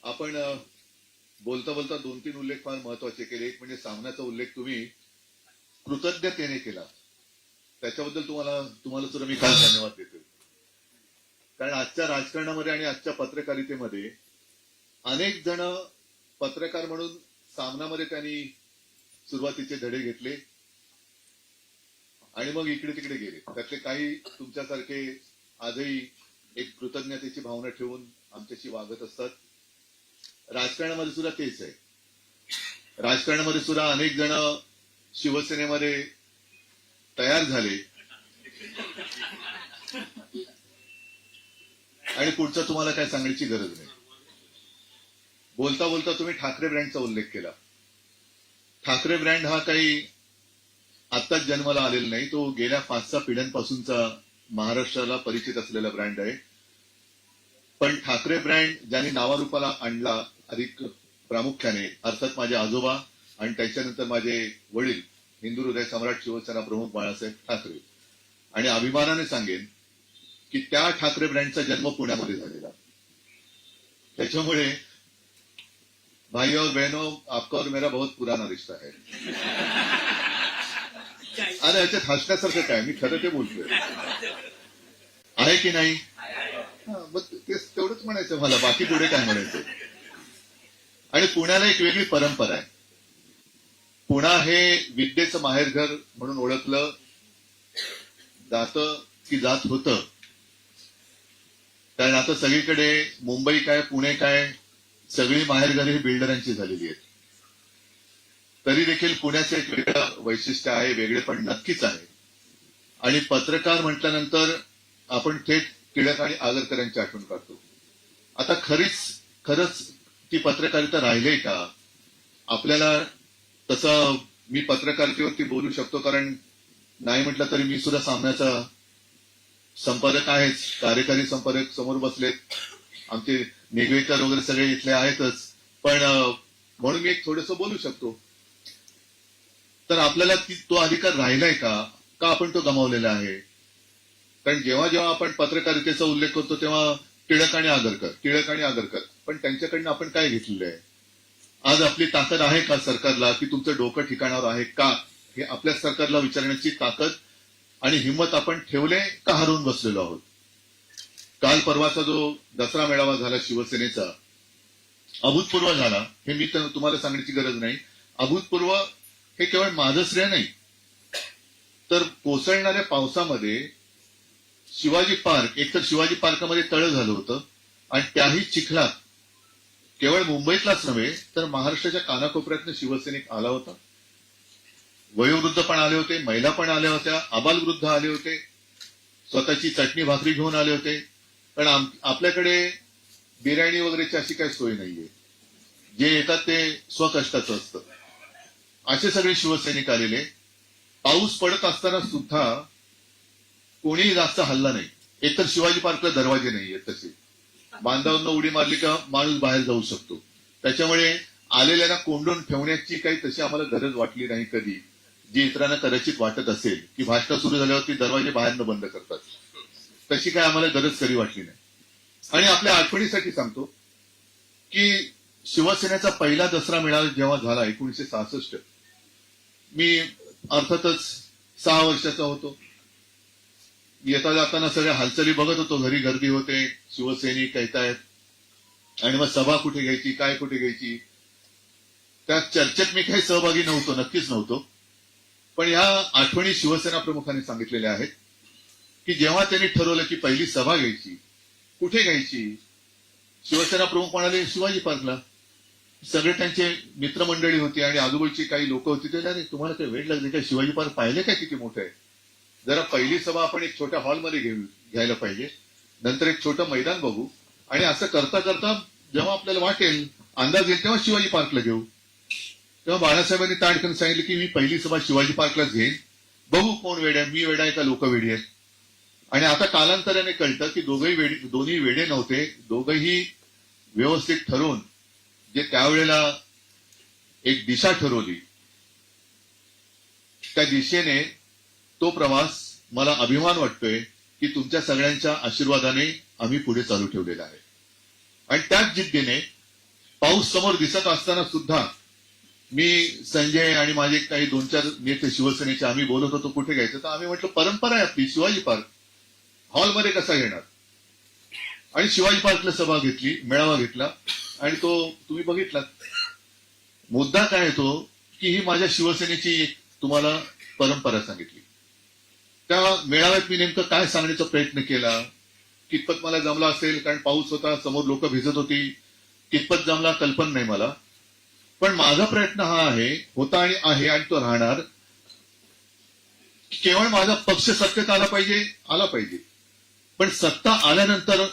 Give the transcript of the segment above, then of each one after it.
आपण बोलता बोलता दोन तीन उल्लेख फार महत्वाचे केले. एक म्हणजे सामन्याचा उल्लेख तुम्ही कृतज्ञतेने केला, त्याच्याबद्दल तुम्हाला सुद्धा मी काल धन्यवाद देतो. कारण आजच्या राजकारणामध्ये आणि आजच्या पत्रकारितेमध्ये अनेक जण पत्रकार म्हणून सामनामध्ये त्यांनी सुरुवातीचे धडे घेतले आणि मग इकडे तिकडे गेले. त्यातले काही तुमच्यासारखे आजही एक कृतज्ञतेची भावना ठेवून आमच्याशी वागत असतात. राजकारणामध्ये सुद्धा तेच आहे. राजकारणामध्ये सुद्धा अनेक जण शिवसेनेमध्ये तयार झाले आणि पुढचं तुम्हाला काय सांगण्याची गरज नाही. बोलता बोलता तुम्ही ठाकरे ब्रँडचा उल्लेख केला. ठाकरे ब्रँड हा काही आत्ताच जन्माला आलेला नाही, तो गेल्या 5-6 पिढ्यांपासूनचा महाराष्ट्राला परिचित असलेला ब्रँड आहे. पण ठाकरे ब्रँड ज्यांनी नावारूपाला आणला अधिक प्रामुख्याने अर्थात माझे आजोबा आणि त्याच्यानंतर माझे वडील हिंदू हृदय सम्राट शिवसेना प्रमुख बाळासाहेब ठाकरे. आणि अभिमानाने सांगेन की त्या ठाकरे ब्रँडचा जन्म पुण्यामध्ये झालेला. त्याच्यामुळे भाई और बहनों, आपका और मेरा बहुत पुराना रिश्ता है. अरे याच्यात हसण्यासारखं काय, मी खरं ते बोलतोय. आहे की नाही? मग तेच तेवढंच म्हणायचं मला, बाकी पुढे काय म्हणायचं. आणि पुण्याला एक वेगळी परंपरा आहे. पुणा हे विद्येचं माहेरघर म्हणून ओळखलं जातं की जात होतं. कारण आता सगळीकडे मुंबई काय पुणे काय सगळी माहेरघरे ही बिल्डरांची झालेली आहेत. तरी देखील पुण्याचं एक वेगळं वैशिष्ट्य आहे, वेगळेपण नक्कीच आहे. आणि पत्रकार म्हटल्यानंतर आपण थेट टिळक आणि आगरकरांची आठवण काढतो. आता खरंच ती पत्रकारिता राहिलीय का आपल्याला? तसं मी पत्रकारितेवरती बोलू शकतो, कारण नाही म्हटलं तरी मी सुद्धा सामन्याचा संपादक आहेच, कार्यकारी संपादक समोर बसलेत, आमचे नेगवेकर वगैरे सगळे इथले आहेतच. पण म्हणून मी एक थोडस बोलू शकतो. तर आपल्याला तो अधिकार राहिलाय का आपण तो गमावलेला आहे? कारण जेव्हा जेव्हा आपण पत्रकारितेचा उल्लेख करतो तेव्हा टिळक आणि आगरकर, पण त्यांच्याकडनं आपण काय घेतलेलं आहे? आज आपली ताकद आहे का सरकारला की तुमचं डोकं ठिकाणावर आहे का, हे आपल्या सरकारला विचारण्याची ताकद आणि हिंमत आपण ठेवले का हरवून बसलेलो आहोत? काल परवाचा जो दसरा मेळावा झाला शिवसेनेचा, अभूतपूर्व झाला. हे मी तुम्हाला सांगण्याची गरज नाही. अभूतपूर्व हे केवळ माझं श्रेय नाही, तर कोसळणाऱ्या पावसामध्ये शिवाजी पार्क, एकतर शिवाजी पार्कमध्ये तळं झालं होतं आणि त्याही चिखलात केवळ मुंबईतलाच नव्हे तर महाराष्ट्राच्या कानाकोपऱ्यातनं शिवसैनिक आला होता. वयोवृद्ध पण आले होते, महिला पण आल्या होत्या, आबालवृद्ध आले होते, स्वतःची चटणी भाकरी घेऊन आले होते. पण आपल्याकडे बिर्याणी वगैरेची अशी काही सोय नाहीये. जे येतात ते स्वकष्टाचं असतं. असे सगळे शिवसैनिक आलेले. पाऊस पडत असताना सुद्धा कोणीही जास्त हल्ला नाही. एकतर शिवाजी पार्कला दरवाजे नाहीये, तसे बांधावरनं उडी मारली का माणूस बाहेर जाऊ शकतो. त्याच्यामुळे आलेल्यांना कोंडून ठेवण्याची काही तशी आम्हाला गरज वाटली नाही कधी, जी इतरांना कदाचित वाटत असेल की भाषण सुरू झाल्यावरती दरवाजे बाहेरनं बंद करतात. तशी काय आम्हाला गरज कधी वाटली नाही. आणि आपल्या आठवणीसाठी सांगतो की शिवसेनेचा पहिला दसरा मेळावा जेव्हा झाला 1966, मी अर्थातच 6 वर्षाचा होतो. येता जाताना सगळ्या हालचाली बघत होतो. घरी गर्दी होते, शिवसैनिक येतायत आणि मग सभा कुठे घ्यायची, काय कुठे घ्यायची, त्या चर्चेत मी काही सहभागी नव्हतो, नक्कीच नव्हतो. पण या आठवणी शिवसेना प्रमुखांनी सांगितलेल्या आहेत की जेव्हा त्यांनी ठरवलं की पहिली सभा घ्यायची, कुठे घ्यायची, शिवसेना प्रमुख म्हणाले शिवाजी पार्कला. सगळे त्यांचे मित्रमंडळी होती आणि आजूबाजूची काही लोक होती. ते अरे तुम्हाला काही वेळ लागली काय, शिवाजी पार्क पाहिले काय किती मोठं आहे, जरा पहिली सभा आपण एक छोट्या हॉलमध्ये घ्यायला पाहिजे, नंतर एक छोटं मैदान बघू, आणि असं करता करता जेव्हा आपल्याला वाटेल, अंदाज येईल तेव्हा शिवाजी पार्कला घेऊ. तेव्हा बाळासाहेबांनी ताडकन सांगितलं की मी पहिली सभा शिवाजी पार्कलाच घेईन, बघू कोण वेड आहे, मी वेडा आहे का लोक वेडी आहेत. आणि आता कालांतराने कळतं की दोन्ही वेडे नव्हते, दोघंही व्यवस्थित ठरवून जे त्यावेळेला एक दिशा ठरवली, त्या दिशेने तो प्रवास मला अभिमान वाटतोय की तुमच्या सगळ्यांच्या आशीर्वादाने आम्ही पुढे चालू ठेवलेला आहे. आणि त्याच जिद्दीने पाऊस समोर दिसत असताना सुद्धा मी संजय आणि माझे काही 2-4 नेते शिवसेनेचे आम्ही बोलत होतो कुठे घ्यायचं, तर आम्ही म्हटलं परंपरा आहे आपली, शिवाजी पार्क हॉलमध्ये कसा घेणार. आणि शिवाजी पार्कला सभा घेतली, मेळावा घेतला आणि तो तुम्ही बघितला. मुद्दा काय येतो की ही माझ्या शिवसेनेची एक तुम्हाला परंपरा सांगितली. त्या मेळाव्यात मी नेमकं काय सांगण्याचा प्रयत्न केला, कितपत मला जमला असेल, कारण पाऊस होता, समोर लोक भिजत होती, कितपत जमला कल्पना नाही मला. पण माझा प्रयत्न हा आहे, होता आणि आहे आणि तो राहणार, केवळ माझा पक्ष सत्तेत आला पाहिजे. पण सत्ता आल्यानंतर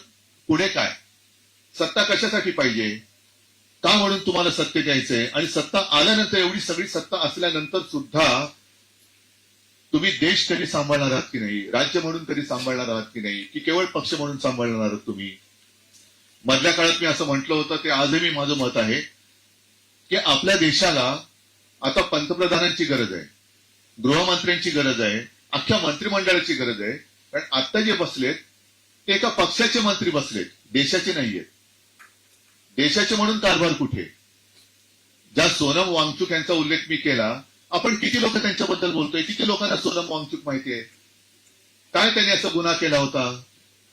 पुढे काय, सत्ता कशासाठी पाहिजे, का म्हणून तुम्हाला सत्तेत यायचंय, आणि सत्ता आल्यानंतर एवढी सगळी सत्ता असल्यानंतर सुद्धा तुम्ही देश तरी सांभाळणार आहात की नाही, राज्य म्हणून तरी सांभाळणार आहात की नाही, की केवळ पक्ष म्हणून सांभाळणार आहात तुम्ही. मधल्या काळात मी असं म्हटलं होतं, ते आजही माझं मत आहे की आपल्या देशाला आता पंतप्रधानांची गरज आहे, गृहमंत्र्यांची गरज आहे, अख्ख्या मंत्रिमंडळाची गरज आहे. कारण आता जे बसलेत ते एका पक्षाचे मंत्री बसलेत, देशाचे नाहीयेत. देशाचे म्हणून कारभार कुठे. ज्या सोनम वांगचुक यांचा उल्लेख मी केला, आपण किती लोक त्यांच्याबद्दल बोलतोय, किती लोकांना सोनम वांगचुक माहितीये, काय त्यांनी असा गुन्हा केला होता,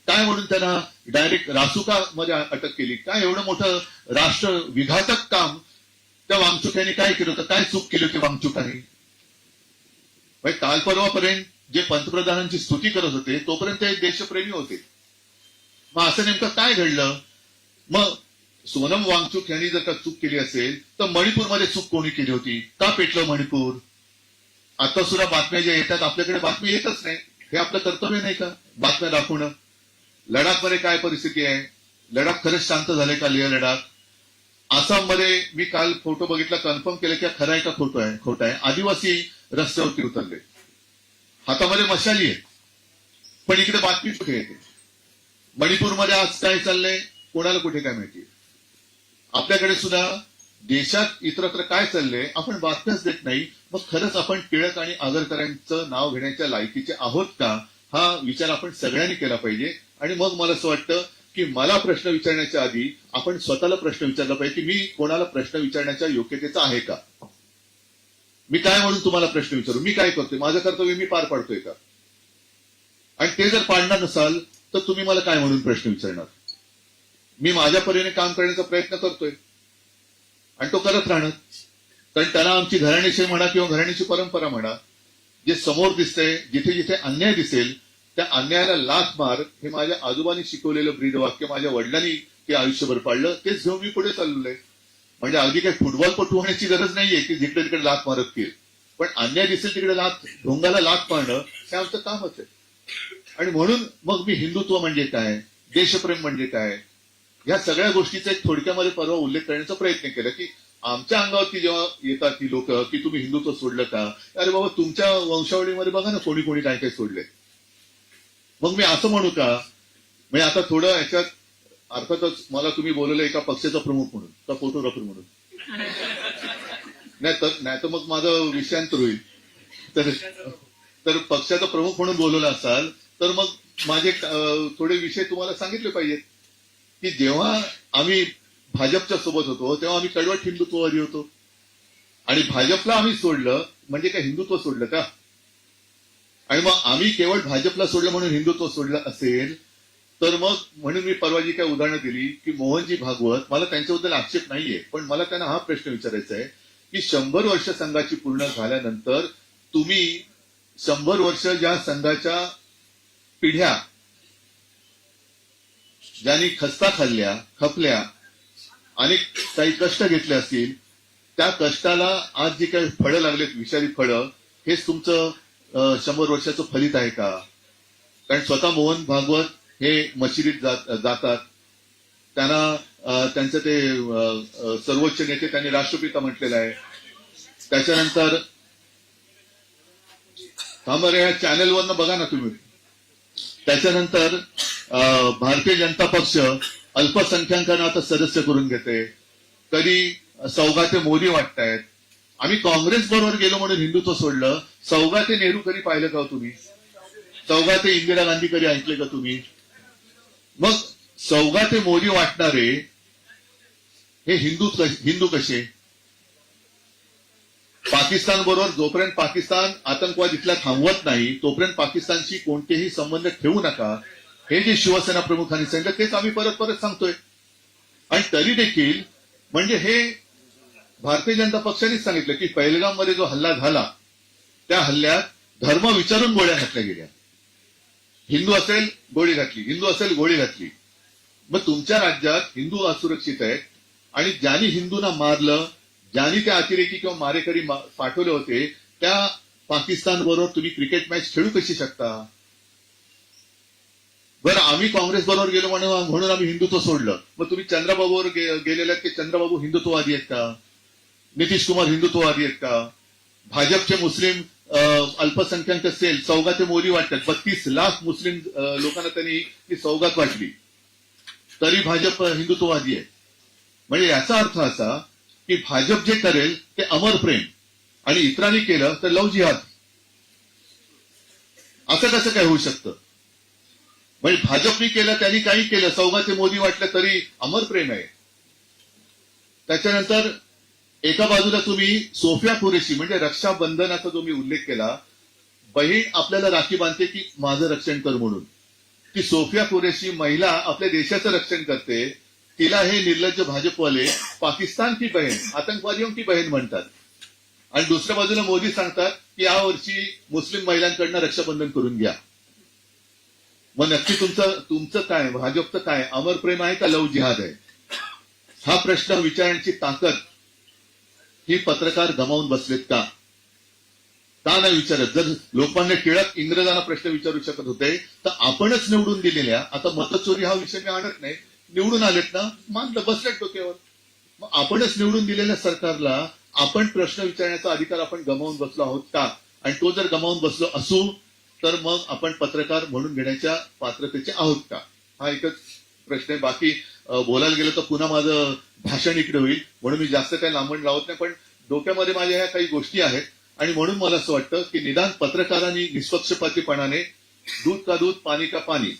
काय म्हणून त्यांना डायरेक्ट रासुका मध्ये अटक केली, काय एवढं मोठं राष्ट्र विघातक काम त्या वांगचुक यांनी काय केलं होतं, काय चूक केली होती वांगचुकांनी. काल परवापर्यंत जे पंतप्रधानांची स्तुती करत होते तोपर्यंत ते देशप्रेमी होते. मग असं नेमकं काय घडलं. मग सोनम वांगचुक यांनी जर का चूक केली असेल तर मणिपूरमध्ये चूक कोणी केली होती, का पेटलं मणिपूर. आता सुद्धा बातम्या ज्या येतात, आपल्याकडे बातमी येतच नाही, हे आपलं कर्तव्य नाही का बातम्या दाखवणं. लडाखमध्ये काय परिस्थिती आहे, लडाख खरंच शांत झाले का, लेह लडाख. आसाममध्ये मी काल फोटो बघितला, कन्फर्म केलं की खरं आहे का खोटं आहे. आदिवासी रस्त्यावरती उतरले, हातामध्ये मशाली आहे, पण इकडे बातमी कुठे येते. मणिपूरमध्ये आज काय चाललंय कोणाला कुठे काय माहिती. आपल्याकडे सुद्धा देशात इतरत्र काय चाललंय आपण बातम्याच देत नाही. मग खरंच आपण टिळक आणि आगरकरांचं नाव घेण्याच्या लायकीचे आहोत का, हा विचार आपण सगळ्यांनी केला पाहिजे. आणि मग मला असं वाटतं की मला प्रश्न विचारण्याच्या आधी आपण स्वतःला प्रश्न विचारला पाहिजे की मी कोणाला प्रश्न विचारण्याच्या योग्यतेचा आहे का. मी काय म्हणून तुम्हाला प्रश्न विचारू, मी काय करतोय, माझं कर्तव्य मी पार पाडतोय का. आणि ते जर पाडणार नसाल तर तुम्ही मला काय म्हणून प्रश्न विचारणार. मी माझ्या परीने काम करण्याचा प्रयत्न करतोय आणि तो करत राहणार. कारण त्याला आमची घराण्याची म्हणा किंवा घराण्याची परंपरा म्हणा, जे समोर दिसतंय, जिथे जिथे अन्याय दिसेल त्या अन्यायाला लाथ मार, हे माझ्या आजोबांनी शिकवलेलं ब्रीदवाक्य माझ्या वडिलांनी ते आयुष्यभर पाळलं, तेच घेऊन मी पुढे चाललोय आहे. म्हणजे अगदी काही फुटबॉलपटू होण्याची गरज नाहीये की जिकडे तिकडे लाथ मारत फिर, पण अन्याय दिसेल तिकडे ढोंगाला लाथ मारणं हे आमचं कामच आहे. आणि म्हणून मग मी हिंदुत्व म्हणजे काय, देशप्रेम म्हणजे काय, या सगळ्या गोष्टीचा एक थोडक्यामध्ये परवा उल्लेख करण्याचा प्रयत्न केला की आमच्या अंगावरती जेव्हा येतात ती लोक की तुम्ही हिंदुत्व सोडलं का, अरे बाबा तुमच्या वंशावळीमध्ये बघा ना कोणी कोणी काय काय सोडले. मग मी असं म्हणू का, म्हणजे आता थोडं याच्यात अर्थातच मला तुम्ही बोलवलं एका पक्षाचा प्रमुख म्हणून का फोटोग्राफर म्हणून, नाही तर मग माझं विषयांतर होईल. तर पक्षाचा प्रमुख म्हणून बोलवलं असाल तर मग माझे थोडे विषय तुम्हाला सांगितले पाहिजेत की जेव्हा आम्ही भाजपच्या सोबत होतो तेव्हा आम्ही कडवट हिंदुत्ववादी होतो आणि भाजपला आम्ही सोडलं म्हणजे काय हिंदुत्व सोडलं का. आणि मग आम्ही केवळ भाजपला सोडलं म्हणून हिंदुत्व सोडलं असेल तर मग म्हणून मी परवा जी काही उदाहरणं दिली की मोहनजी भागवत, मला त्यांच्याबद्दल आक्षेप नाहीये, पण मला त्यांना हा प्रश्न विचारायचा आहे की 100 वर्ष संघाची पूर्ण झाल्यानंतर तुम्ही 100 वर्ष ज्या संघाच्या पिढ्या ज्यांनी खस्ता खाल्ल्या, खपल्या, अनेक काही कष्ट घेतले असतील, त्या कष्टाला आज जी काही फळं लागलेत, विषारी फळं, हेच तुमचं 100 वर्षाचं फलित आहे का. कारण स्वतः मोहन भागवत हे मशिदीत जातात, त्यांना त्यांचं ते सर्वोच्च नेते त्यांनी राष्ट्रपिता म्हटलेलं आहे. त्याच्यानंतर थांबरे या चॅनलवरनं बघा ना तुम्ही. त्याच्यानंतर भारतीय जनता पक्ष अल्पसंख्याकांना आता सदस्य करून घेते, कधी सौगाते मोदी वाटतायत. आम्ही काँग्रेस बरोबर गेलो म्हणून हिंदुत्व सोडलं. सौगाते नेहरू कधी पाहिलं का तुम्ही, सौगाते इंदिरा गांधी कधी ऐकले का तुम्ही. मग सौगाते मोदी वाटणारे हे हिंदू कसे? पाकिस्तान बरोबर जोपर्यंत पाकिस्तान आतंकवाद इथला थांबवत नाही तोपर्यंत पाकिस्तानशी कोणतेही संबंध ठेवू नका, हे जे शिवसेना प्रमुखांनी सांगितलं तेच आम्ही परत परत सांगतोय. आणि तरी देखील म्हणजे हे भारतीय जनता पक्षानेच सांगितलं की पहलगाम मध्ये जो हल्ला झाला त्या हल्ल्यात धर्म विचारून गोळ्या घातल्या गेल्या. हिंदू असेल गोळी घातली, हिंदू असेल गोळी घातली. मग तुमच्या राज्यात हिंदू असुरक्षित आहेत आणि ज्यांनी हिंदूंना मारलं, ज्यांनी त्या अतिरेकी किंवा मारेकरी पाठवले होते त्या पाकिस्तान बरोबर तुम्ही क्रिकेट मॅच खेळू कशी शकता? बरं आम्ही काँग्रेस बरोबर गेलो म्हणून आम्ही हिंदुत्व सोडलं. मग तुम्ही चंद्रबाबूवर गेलेल्या की चंद्रबाबू हिंदुत्ववादी आहेत का? नितीश कुमार हिंदुत्ववादी आहेत का? भाजपचे मुस्लिम अल्पसंख्याक सेल सौगाते मोदी वाटतात, 32 लाख मुस्लिम लोकांना त्यांनी ती सौगात वाटली, तरी भाजप हिंदुत्ववादी आहे. म्हणजे याचा अर्थ असा की भाजप जे करेल ते अमर प्रेम आणि इतरांनी केलं तर लव जिहाद. असं कसं काय होऊ शकतं? म्हणजे भाजपने केलं, त्यांनी काही केलं, सौगाते मोदी वाटलं तरी अमर प्रेम आहे. त्याच्यानंतर एका बाजूला तुम्ही सोफिया कुरेशी म्हणजे रक्षाबंधनाचा जो मी उल्लेख केला, बहीण आपल्याला राखी बांधते की माझं रक्षण कर म्हणून, ती सोफिया कुरेशी महिला आपल्या देशाचं रक्षण करते, तिला हे निर्लज्ज भाजपवाले पाकिस्तान की बहीण, आतंकवादियों की बहीण म्हणतात. आणि दुसऱ्या बाजूला मोदी सांगतात की यावर्षी मुस्लिम महिलांकडनं रक्षाबंधन करून घ्या. मग नक्की तुमचं काय, भाजपचं काय, अमर प्रेम आहे का लव जिहाद आहे? हा प्रश्न विचारण्याची ताकद ही पत्रकार गमावून बसलेत का? का नाही विचारत? जर लोकमान्य टिळक इंग्रजांना प्रश्न विचारू शकत होते तर आपणच निवडून दिलेल्या, आता मतचोरी हा विषय मी आणत नाही, निवडून आलेत ना, मानलं बसलेत डोक्यावर. मग आपणच निवडून दिलेल्या सरकारला आपण प्रश्न विचारण्याचा अधिकार आपण गमावून बसलो आहोत का? आणि तो जर गमावून बसलो असू तर मग आपण पत्रकार म्हणून घेण्याच्या पात्रतेचे आहोत का? हा एकच प्रश्न आहे. बाकी बोलायला गेलं तर पुन्हा माझं भाषण इकडे होईल म्हणून मी जास्त काही लांबण लावत नाही, पण डोक्यामध्ये माझ्या ह्या काही गोष्टी आहेत आणि म्हणून मला असं वाटतं की निदान पत्रकारांनी निष्पक्षपातीपणाने दूध का दूध पाणी का पाणी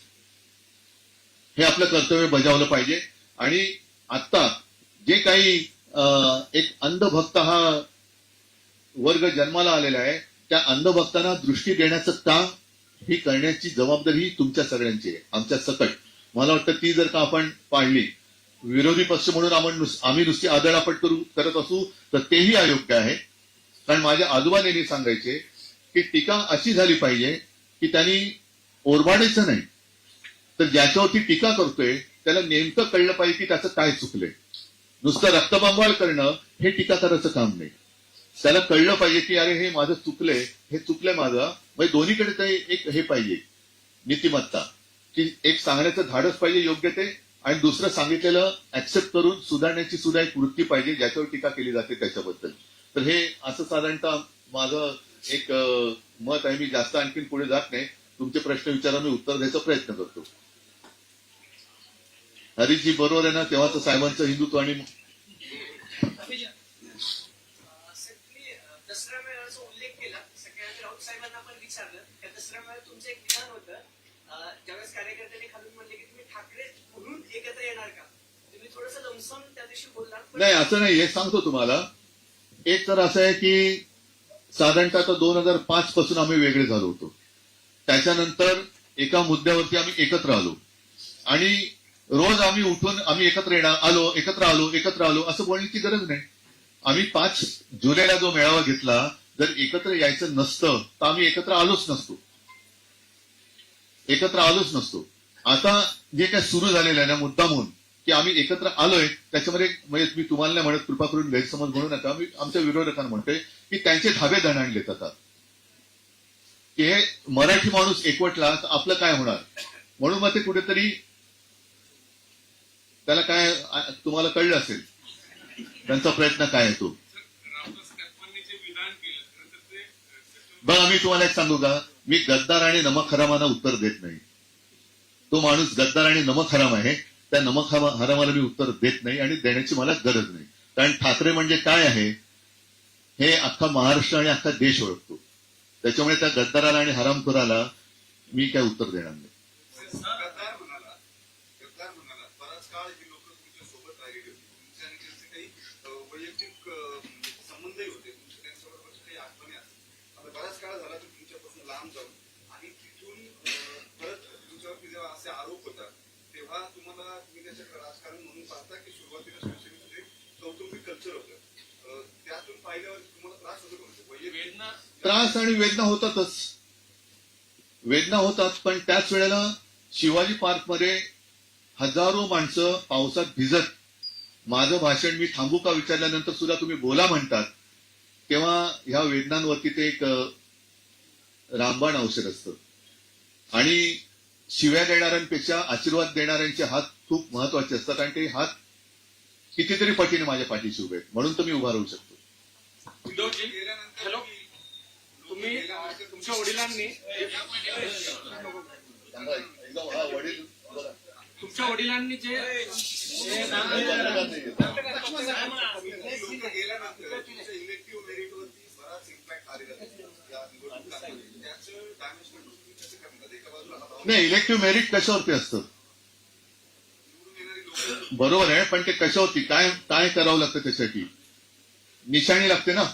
हे आपलं कर्तव्य बजावलं पाहिजे. आणि आता जे काही एक अंधभक्त हा वर्ग जन्माला आलेला आहे त्या अंधभक्तांना दृष्टी देण्याचं काम ही करण्याची जबाबदारी तुमच्या सगळ्यांची आहे, आमच्या सकट. मला वाटतं ती जर का आपण पाळली, विरोधी पक्ष म्हणून आम्ही नुसती आदळापट करत असू तर तेही अयोग्य आहे. कारण माझ्या आजोबा नेहमी सांगायचे की टीका अशी झाली पाहिजे की त्यांनी ओरबाडायचं नाही, तर ज्याच्यावरती टीका करतोय त्याला नेमकं कळलं पाहिजे की त्याचं काय चुकलंय. नुसतं रक्तबंबाळ करणं हे टीका करायचं काम नाही. त्याला कळलं पाहिजे की अरे हे माझं चुकलंय, हे चुकलंय माझं. म्हणजे दोन्हीकडे ते एक हे पाहिजे नीतिमत्ता, की एक सांगण्याचं धाडस पाहिजे योग्य ते, आणि दुसरं सांगितलेलं ऍक्सेप्ट करून सुधारण्याची सुद्धा एक वृत्ती पाहिजे ज्याच्यावर टीका केली जाते त्याच्याबद्दल. तर हे असं साधारणतः माझं एक मत आहे. मी जास्त आणखीन पुढे जात नाही. तुमचे प्रश्न विचारा, मी उत्तर द्यायचा प्रयत्न करतो. हरीशजी बरोबर आहे ना? तेव्हा तर साहेबांचं हिंदुत्व आणि दसरा मेळाव्याचा उल्लेख केला. सगळ्यांनी राऊत साहेबांना पण विचारलं त्या दसरा मेळाव्यात तुमचं एक विधान होतं, ज्यावेळेस कार्यकर्त्यांनी खालून म्हणले की तुम्ही ठाकरे म्हणून एकत्र येणार का, तुम्ही थोडंसं लमसम त्या दिवशी बोललात. नाही, असं नाही. हे सांगतो तुम्हाला. एक तर असं आहे की साधारणतः 2005 पासून आम्ही वेगळे झालो होतो. त्याच्यानंतर एका मुद्द्यावरती आम्ही एकत्र आलो आणि रोज आम्ही उठून आम्ही एकत्र एकत्र आलो असं बोलण्याची गरज नाही. आम्ही 5 जुलैला जो मेळावा घेतला, जर एकत्र यायचं नसतं तर आम्ही एकत्र आलोच नसतो. आता जे काय सुरू झालेलं आहे ना मुद्दामून की आम्ही एकत्र आलोय, त्याच्यामध्ये म्हणजे मी तुम्हाला नाही म्हणत, कृपा करून गैरसमज म्हणू नका, मी आमच्या विरोधकांना म्हणतोय की त्यांचे धाबे दणाणलेत आता की हे मराठी माणूस एकवटला तर आपलं काय होणार. म्हणून मग ते कुठेतरी त्याला काय, तुम्हाला कळलं असेल त्यांचा प्रयत्न काय आहे तो. बघा मी तुम्हाला एक सांगू का, मी गद्दार आणि नमक हरामांना उत्तर देत नाही. तो माणूस गद्दार आणि नमक हराम आहे, त्या नमक हरामाला मी उत्तर देत नाही आणि देण्याची मला गरज नाही. कारण ठाकरे म्हणजे काय आहे हे अख्खा महाराष्ट्र आणि अख्खा देश ओळखतो. त्याच्यामुळे त्या गद्दाराला आणि हरामखोराला मी काय उत्तर देणार नाही. होता तेव्हा तुम्ही त्याच्याकडे राजकारण म्हणून पाहता की सुरुवातीला शिवसेनेमध्ये कौटुंबिक कल्चर होतं, त्यातून पाहिल्यावर तुम्हाला त्रास होतो का? वैयक्तिक त्रास आणि वेदना होतातच, वेदना होतात. पण त्याच वेळेला शिवाजी पार्कमध्ये हजारो माणसं पावसात भिजत माझं भाषण मी थांबू का विचारल्यानंतर सुद्धा तुम्ही बोला म्हणतात, तेव्हा ह्या वेदनांवरती ते एक रामबाण औषध असतं. आणि शिव्या देणाऱ्यांपेक्षा आशीर्वाद देणाऱ्यांचे हात खूप महत्वाचे असतात आणि ते हात कितीतरी पटीने माझ्या पाठीशी उभे आहेत, म्हणून तर मी उभा राहू शकतो. उद्धवजी, गेल्यानंतर हॅलो, तुम्ही तुमच्या वडिलांनी वडील तुमच्या वडिलांनी जे गेल्यानंतर तुमच्या इलेक्टिव्ह मेरिटवरती बराच इम्पॅक्ट आलेला आहे या निवडणुकांमध्ये. त्याचं मॅनेजमेंट तुम्ही कसं करणार? एका बाजूला हा भाव नाही, इलेक्टिव्ह मेरिट कशावरती असतं? निवडून येणारी लोक बरोबर आहे, पण ते कशावरती काय काय करावं लागतं त्यासाठी? निशाणी लागते ना.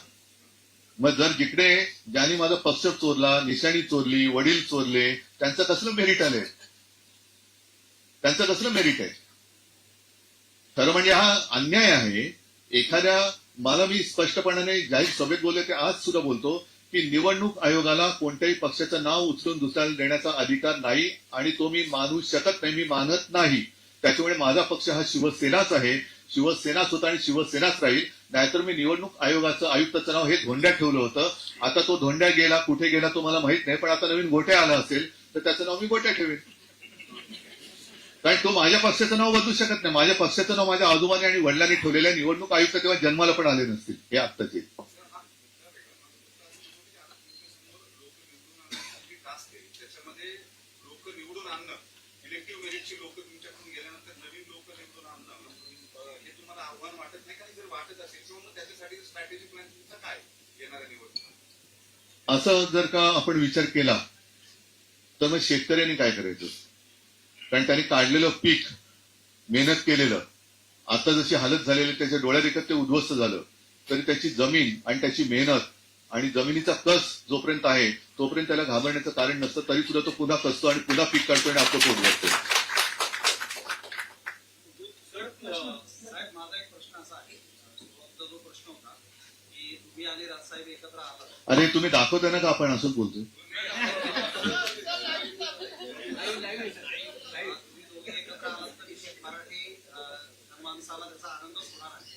मग जर जिकडे ज्यांनी माझा पक्ष चोरला, निशाणी चोरली, वडील चोरले, त्यांचं कसलं मेरिट आलंय? त्यांचं कसलं मेरिट आहे? खरं म्हणजे हा अन्याय आहे. एखाद्या मला मी स्पष्टपणाने जाहीर सभेत बोलले, ते आज सुद्धा बोलतो की निवडणूक आयोगाला कोणत्याही पक्षाचं नाव उचलून दुसऱ्याला देण्याचा अधिकार नाही आणि तो मी मानू शकत नाही, मी मानत नाही. त्याच्यामुळे माझा पक्ष हा शिवसेनाच आहे, शिवसेनाच होता आणि शिवसेनाच राहील. नाहीतर मी निवडणूक आयोगाचं आयुक्ताचं नाव हे धोंड्यात ठेवलं होतं. आता तो धोंड्या गेला, कुठे गेला तो मला माहित नाही, पण आता नवीन गोट्या आला असेल तर त्याचं नाव मी गोट्या ठेवेन. कारण तो माझ्या पक्षाचं नाव बदलू शकत नाही. माझ्या पक्षाचं नाव माझ्या आजोबांनी आणि वडिलांनी ठेवलेल्या निवडणूक आयुक्त तेव्हा जन्माला पण आले नसतील, हे आत्ताचे. टास्क आहे त्याच्यामध्ये लोक निवडून आणणं, इलेक्टिव्ह मेरिटची लोक तुमच्याकडून गेल्यानंतर नवीन लोक निवडून आणणं, हे तुम्हाला आव्हान वाटत नाही का? जर वाटत असेल किंवा मग त्याच्यासाठी स्ट्रॅटेजी प्लॅन तुमचा काय येणाऱ्या निवडणुकीत? असं जर का आपण विचार केला तर मग शेतकऱ्यांनी काय करायचं? कारण त्यांनी काढलेलं पीक, मेहनत केलेलं, आता जशी हालत झालेली त्याच्या डोळ्यात एकच ते उद्ध्वस्त झालं, तरी त्याची जमीन आणि त्याची मेहनत आणि जमिनीचा कस जोपर्यंत आहे तोपर्यंत त्याला घाबरण्याचं कारण नसतं. तरी सुद्धा तो पुन्हा कसतो आणि पुन्हा पीक काढतो आणि आपलं पोट भरतो. साहेब, माझा एक प्रश्न असा आहे, सुरुवातीचा जो प्रश्न होता की तुम्ही आणि राजसाहेब एकत्र आलात. अरे तुम्ही दाखवता ना का आपण असंच बोलतोय? तुम्ही दोघे एकत्र आलात तर निश्चित मराठी माणसाला त्याचा आनंदच होणार आहे.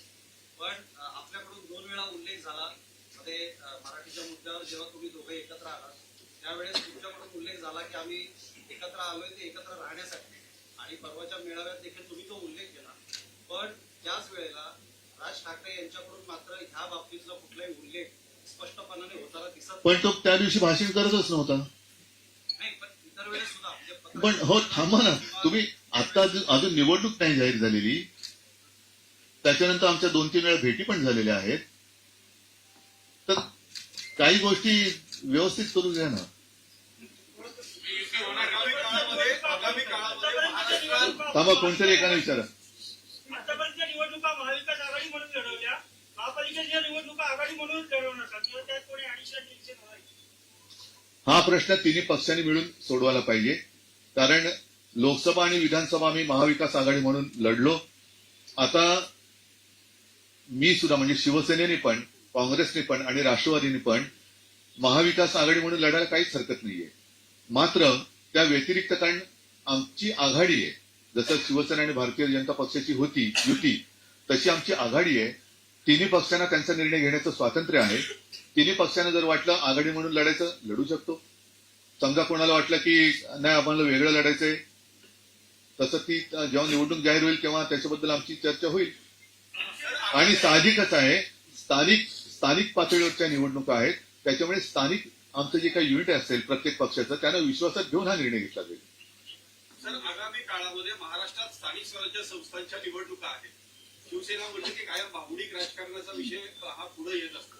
पण आपल्याकडून 2 वेळा उल्लेख झाला मध्ये मराठीच्या मुद्द्यावर, जेव्हा तुम्ही दोघे एकत्र आलात त्यावेळेस तुमच्याकडून उल्लेख झाला की आम्ही एकत्र आलोय ते एकत्र राहण्यासाठी, आणि परवाच्या मेळाव्यात देखील तुम्ही तो उल्लेख केला. पण त्याच वेळेला राज ठाकरे यांच्याकडून मात्र ह्या बाबतीतला कुठलाही उल्लेख स्पष्टपणाने होताना दिसत पण तो त्या दिवशी भाषण करतच नव्हता. नाही. पण इतर वेळेस सुद्धा म्हणजे पण हो, थांबा ना तुम्ही. आता अजून निवडणूक नाही जाहीर झालेली, त्याच्यानंतर आमच्या 2-3 वेळा भेटी पण झालेल्या आहेत. तर काही गोष्टी व्यवस्थित करून घ्या ना. आगामी काळामध्ये महाराष्ट्रात थांबा, कोणतरी एकाने विचारा. आतापर्यंतच्या निवडणुका महाविकास आघाडी म्हणून लढवल्या, महापालिकेच्या निवडणुका आघाडी म्हणून लढवणार का? किंवा त्यात कोणी ऍडिशनल डिसिजन होणार? हा प्रश्न तिन्ही पक्षांनी मिळून सोडवायला पाहिजे. कारण लोकसभा आणि विधानसभा आम्ही महाविकास आघाडी म्हणून लढलो. आता मी सुद्धा म्हणजे शिवसेनेने पण, काँग्रेसने पण आणि राष्ट्रवादीने पण महाविकास आघाडी म्हणून लढायला काहीच हरकत नाहीये. मात्र त्या व्यतिरिक्त, कारण आमची आघाडी आहे, जसं शिवसेना आणि भारतीय जनता पक्षाची होती युती, तशी आमची आघाडी आहे. तिन्ही पक्षांना त्यांचा निर्णय घेण्याचं स्वातंत्र्य आहे. तिन्ही पक्षांना जर वाटलं आघाडी म्हणून लढायचं, लढू शकतो. समजा कोणाला वाटलं की नाही आम्हाला वेगळं लढायचंय, तसं ती जेव्हा निवडणूक जाहीर होईल तेव्हा त्याच्याबद्दल आमची चर्चा होईल. आणि साहजिकच आहे, स्थानिक पातळीवरच्या निवडणुका आहेत, त्याच्यामुळे स्थानिक आमचं जे काही युनिट असेल प्रत्येक पक्षाचं, त्यांना विश्वासात घेऊन हा निर्णय घेतला जाईल. सर, आगामी काळामध्ये महाराष्ट्रात स्थानिक स्वराज्य संस्थांच्या निवडणुका आहेत. शिवसेना म्हणते की कायम भावनिक राजकारणाचा विषय हा पुढे येत असतो.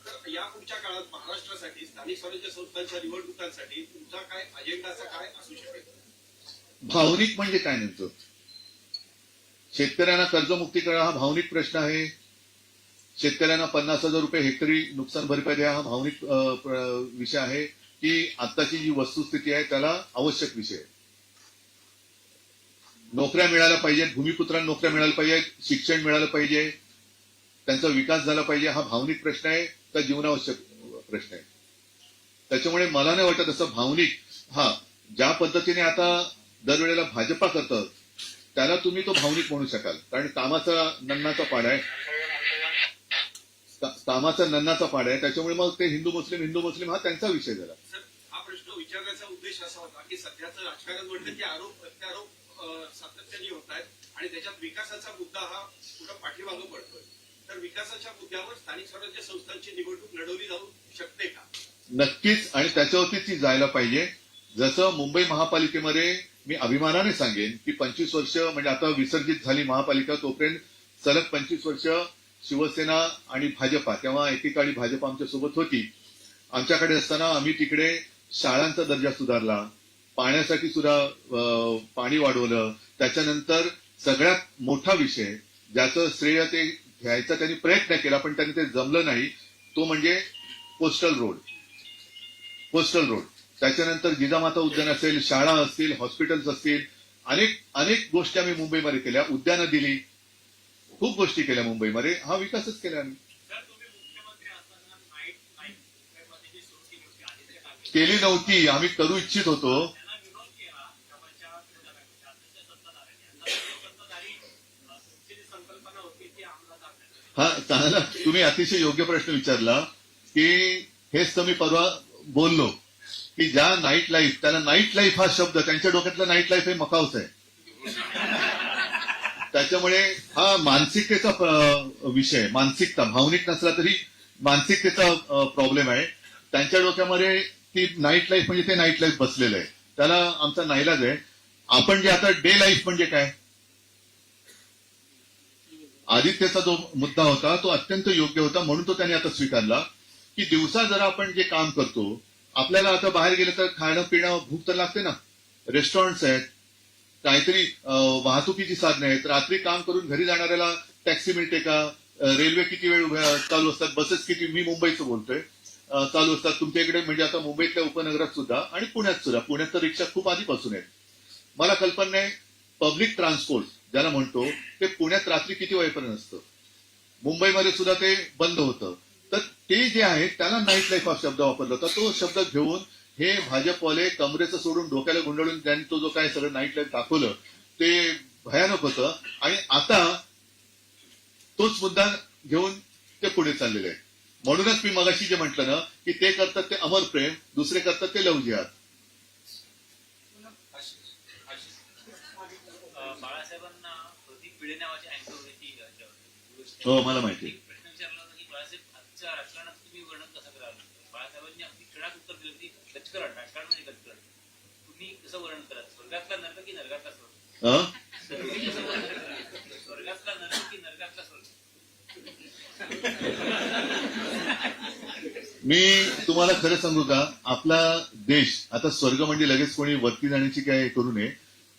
तर या पुढच्या काळात महाराष्ट्रासाठी स्थानिक स्वराज्य संस्थांच्या निवडणुकांसाठी तुमचा काय अजेंडाचा काय असू शकेल? भावनिक म्हणजे काय नेमकं? शेतकऱ्यांना कर्जमुक्ती करा हा भावनिक प्रश्न आहे. शेतकऱ्यांना 50,000 रुपये हेक्टरी नुकसान भरपाई द्या हा भावनिक विषय आहे की आत्ताची जी वस्तुस्थिती आहे त्याला आवश्यक विषय आहे? नोकऱ्या मिळाल्या पाहिजेत, भूमिपुत्रांना नोकऱ्या मिळाल्या पाहिजेत, शिक्षण मिळालं पाहिजे, त्यांचा विकास झाला पाहिजे. हा भावनिक प्रश्न आहे का जीवनावश्यक प्रश्न आहे? त्याच्यामुळे मला नाही वाटत असं भावनिक, ज्या पद्धतीने आता दरवेळेला भाजपा करतं त्याला तुम्ही तो भावनिक म्हणू शकाल, कारण कामाचा नन्नाचा पाडा आहे, त्याच्यामुळे मग ते हिंदू मुस्लिम हा त्यांचा विषय झाला. सर, हा प्रश्न विचारण्याचा उद्देश असा होता की सध्याचं राजकारण म्हणलं की आरोप प्रत्यारोप सातत्याने होत आहेत आणि त्याच्यात विकासाचा मुद्दा हा पुढे पाठीमागं पडतोय. तर विकासाच्या मुद्द्यावर स्थानिक स्वराज्य संस्थांची निवडणूक लढवली जाऊ शकते का? नक्कीच, आणि त्याच्यावरती ती जायला पाहिजे. जसं मुंबई महापालिकेमध्ये मी अभिमानाने सांगेन की 25 वर्ष म्हणजे आता विसर्जित झाली महापालिका, तोपर्यंत सलग 25 वर्ष शिवसेना आणि भाजपा, तेव्हा एकेकाळी भाजपा आमच्या सोबत होती, आमच्याकडे असताना आम्ही तिकडे शाळांचा दर्जा सुधारला, पाण्यासाठी सुद्धा पाणी वाढवलं. त्याच्यानंतर सगळ्यात मोठा विषय ज्याचं श्रेय ते घ्यायचा त्यांनी प्रयत्न केला पण त्यांनी ते जमलं नाही, तो म्हणजे कोस्टल रोड. त्याच्यानंतर जिजामाता उद्यान असेल, शाळा असतील, हॉस्पिटल्स असतील, अनेक गोष्टी आम्ही मुंबईमध्ये केल्या, उद्यानं दिली, खूप गोष्टी केल्या मुंबईमध्ये. हा विकासच केला आम्ही. केली नव्हती, आम्ही करू इच्छित होतो. चांगला, तुम्ही अतिशय योग्य प्रश्न विचारला की हेच तर मी परवा बोललो की ज्या नाईट लाईफ, त्याला नाईट लाईफ हा शब्द, त्यांच्या डोक्यातला नाईट लाईफ हे मकाऊच आहे. त्याच्यामुळे हा मानसिकतेचा विषय, मानसिकता, भावनिक नसला तरी मानसिकतेचा प्रॉब्लेम आहे. त्यांच्या डोक्यामध्ये ती नाईट लाईफ म्हणजे ते नाईट लाईफ बसलेलं आहे, त्याला आमचा नाईलाज आहे. आपण जे आता डे लाईफ म्हणजे काय, आदित्यचा जो मुद्दा होता तो अत्यंत योग्य होता, म्हणून तो त्याने आता स्वीकारला की दिवसा जरा आपण जे काम करतो, आपल्याला आता बाहेर गेलं तर खाणं पिणं भूक तर लागते ना, रेस्टॉरंट्स आहेत, काहीतरी वाहतुकीची साधने आहेत, रात्री काम करून घरी जाणाऱ्याला टॅक्सी मिळते का, रेल्वे किती वेळ चालू असतात, बसेस किती, मी मुंबईचं बोलतोय, चालू असतात तुमच्या इकडे, म्हणजे आता मुंबईतल्या उपनगरात सुद्धा आणि पुण्यात सुद्धा. पुण्यात तर रिक्षा खूप आधीपासून आहेत. मला कल्पना नाही पब्लिक ट्रान्सपोर्ट ज्याला म्हणतो ते पुण्यात रात्री किती वाजेपर्यंत असतं, मुंबईमध्ये सुद्धा ते बंद होतं. तर ते जे आहे त्याला नाईट लाईफ हा शब्द वापरला होता. तो शब्द घेऊन हे भाजपवाले कमरेचं सोडून डोक्याला गुंडाळून त्यांनी तो जो काय सगळं नाईट लाईफ दाखवलं ते भयानक होतं. आणि आता तोच मुद्दा घेऊन ते पुढे चाललेले आहे. म्हणूनच मी मगाशी जे म्हटलं ना की ते करतात ते अमर प्रेम, दुसरे करतात ते लव जिहाद. बाळासाहेबांना प्रतीक भिडे नावाची अँकर होती. हो, मला माहिती आहे. प्रश्न विचारला होता की बाळासाहेब आजच्या राजकारणात तुम्ही वर्णन कसं कराल? बाळासाहेबांनी अगदी क्षणात उत्तर दिलं की कचकरण, राजकारण म्हणजे कचकरण. तुम्ही कसं वर्णन कराल? स्वर्गातला नर्क की नरकातला स्वर्ग? स्वर्गातला नर्क की नरकातला स्वर्ग? मी तुम्हाला खरं सांगू का, आपला देश आता स्वर्ग म्हणजे लगेच कोणी वरती जाण्याची काय करू नये,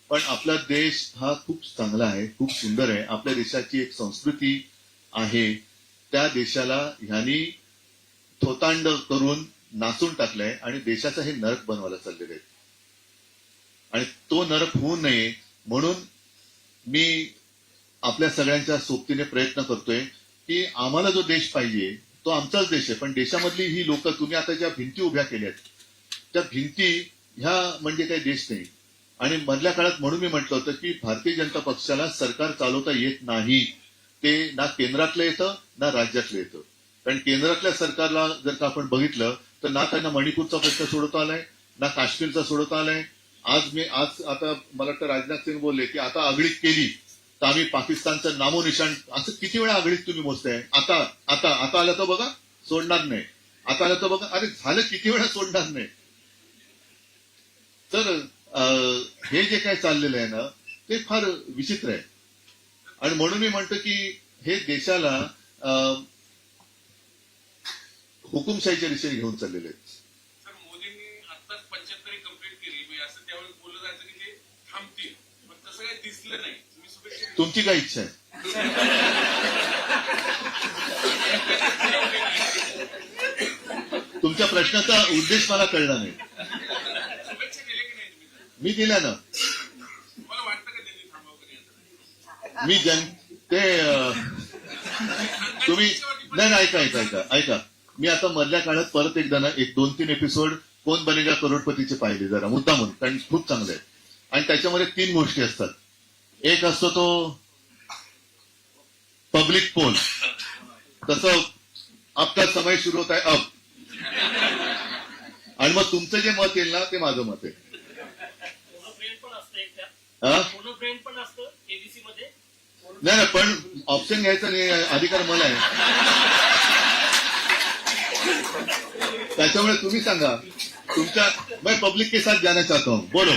पण आपला देश हा खूप चांगला आहे, खूप सुंदर आहे. आपल्या देशाची एक संस्कृती आहे, त्या देशाला ह्यांनी थोतांड करून नाचून टाकलंय आणि देशाचा हे नरक बनवायला चाललेले आहेत. आणि तो नरक होऊ नये म्हणून मी आपल्या सगळ्यांच्या सोबतीने प्रयत्न करतोय की आम्हाला जो देश पाहिजे तो आमचाच देश आहे, पण देशामधली ही लोक, तुम्ही आता ज्या भिंती उभ्या केल्यात त्या भिंती ह्या म्हणजे काही देश नाही. आणि मधल्या काळात म्हणून मी म्हटलं होतं की भारतीय जनता पक्षाला सरकार चालवता येत नाही. ते ना केंद्रातलं येतं ना राज्यातलं येतं. कारण केंद्रातल्या सरकारला जर का आपण बघितलं तर ना त्यांना मणिपूरचा प्रश्न सोडवता आलाय, ना काश्मीरचा सोडवता आलाय. आज आता मला वाटतं राजनाथ सिंग बोलले की आता आघळीत केली तर आम्ही पाकिस्तानचं नामोनिशाण, असं किती वेळा आघळीत तुम्ही मोजताय? आता आलं तर बघा सोडणार नाही, आता आलं तर बघा, अरे झालं किती वेळा सोडणार नाही. तर हे जे काय चाललेलं आहे ना ते फार विचित्र आहे. आणि म्हणून मी म्हणतो की हे देशाला हुकुमशाहीच्या दिशेने घेऊन चाललेले आहेत. सर, मोदींनी आताच 75 कंप्लीट केली, मी असं त्यावेळेस बोललं जायचं की ते थांबतील, पण तसं काही दिसलं नाही. तुम्ही शुभेच्छा. तुमची काय इच्छा आहे? तुमच्या प्रश्नाचा उद्देश मला कळला नाही. शुभेच्छा केल्या की नाही तुम्ही? मी दिल्या ना. मला वाटतं का त्यांनी थांबावं? मी तुम्ही नाही ऐका मी आता मधल्या काळात परत एकदा ना 1-2-3 एपिसोड कोण बनेगा करोडपतीचे पाहिले जरा मुद्दामून, कारण खूप चांगले आहे. आणि त्याच्यामध्ये 3 गोष्टी असतात. एक असतो तो पब्लिक पोल, तसं आपका समय सुरू होत आहे अब, आणि मग तुमचं जे मत येईल ना ते माझं मत आहे. फ्रेंड पण असतं एक त्यात. हा? फ्रेंड पण असतं एबीसी मध्ये. नाही पण ऑप्शन घ्यायचा नाही, अधिकार मला आहे. त्याच्यामुळे तुम्ही सांगा तुमच्या, मैं पब्लिक के साथ जाना चाहता हूं, बोलो.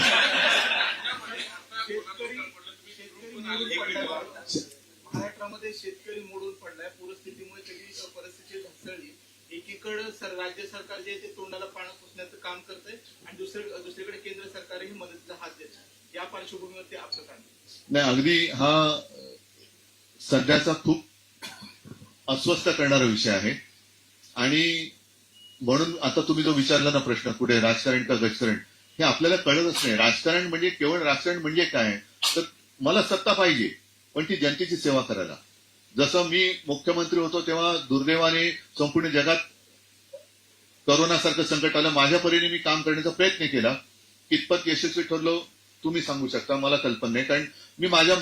महाराष्ट्रामध्ये शेतकरी मोडून पडलाय. पूरस्थितीमुळे सगळी परिस्थिती ढासळली. एकीकडे राज्य सरकार जे आहे ते तोंडाला पाणी पुसण्याचं काम करतंय आणि दुसरीकडे केंद्र सरकारही मदतीचा हात देत. या पार्श्वभूमीवरती आपलं काय? नाही, अगदी हा सध्याचा खूप अस्वस्थ करणारा विषय आहे. आणि म्हणून आता तुम्ही जो विचारला ना प्रश्न, कुठे राजकारण का गजकारण, हे आपल्याला कळतच नाही. राजकारण म्हणजे केवळ राजकारण म्हणजे काय, तर मला सत्ता पाहिजे पण ती जनतेची सेवा करायला. जसं मी मुख्यमंत्री होतो तेव्हा दुर्दैवाने संपूर्ण जगात करोनासारखं संकट आलं, माझ्या परीने मी काम करण्याचा प्रयत्न केला. कितपत यशस्वी ठरलो तुम्ही सांगू शकता, मला कल्पना नाही. कारण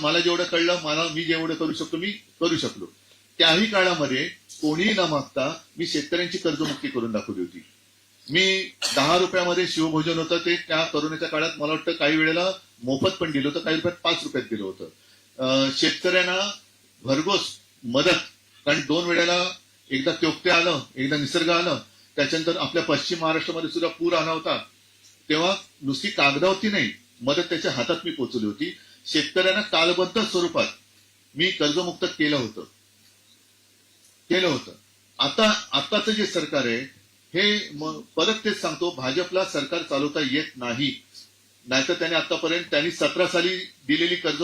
मला जेवढं कळलं, मी जेवढं करू शकतो मी करू शकलो. त्याही काळामध्ये कोणीही न मागता मी शेतकऱ्यांची कर्जमुक्ती करून दाखवली होती. मी 10 रुपयामध्ये शिवभोजन होतं ते त्या करोनाच्या काळात मला वाटतं काही वेळेला मोफत पण दिलं होतं, काही रुपयात 5 रुपयात दिलं होतं. शेतकऱ्यांना भरघोस मदत, कारण 2 वेळेला एकदा त्योक्ते आलं, एकदा निसर्ग आलं, त्याच्यानंतर आपल्या पश्चिम महाराष्ट्रामध्ये सुद्धा पूर आला होता. तेव्हा नुसती कागदावरती नाही, मदत त्याच्या हातात मी पोहोचवली होती. शेतकऱ्यांना कालबद्ध स्वरूपात मी कर्जमुक्त केलं होतं. आताचं जे सरकार आहे हे परत तेच सांगतो, भाजपला सरकार चालवता येत नाही. नाहीतर त्यांनी 17 साली दिलेली कर्ज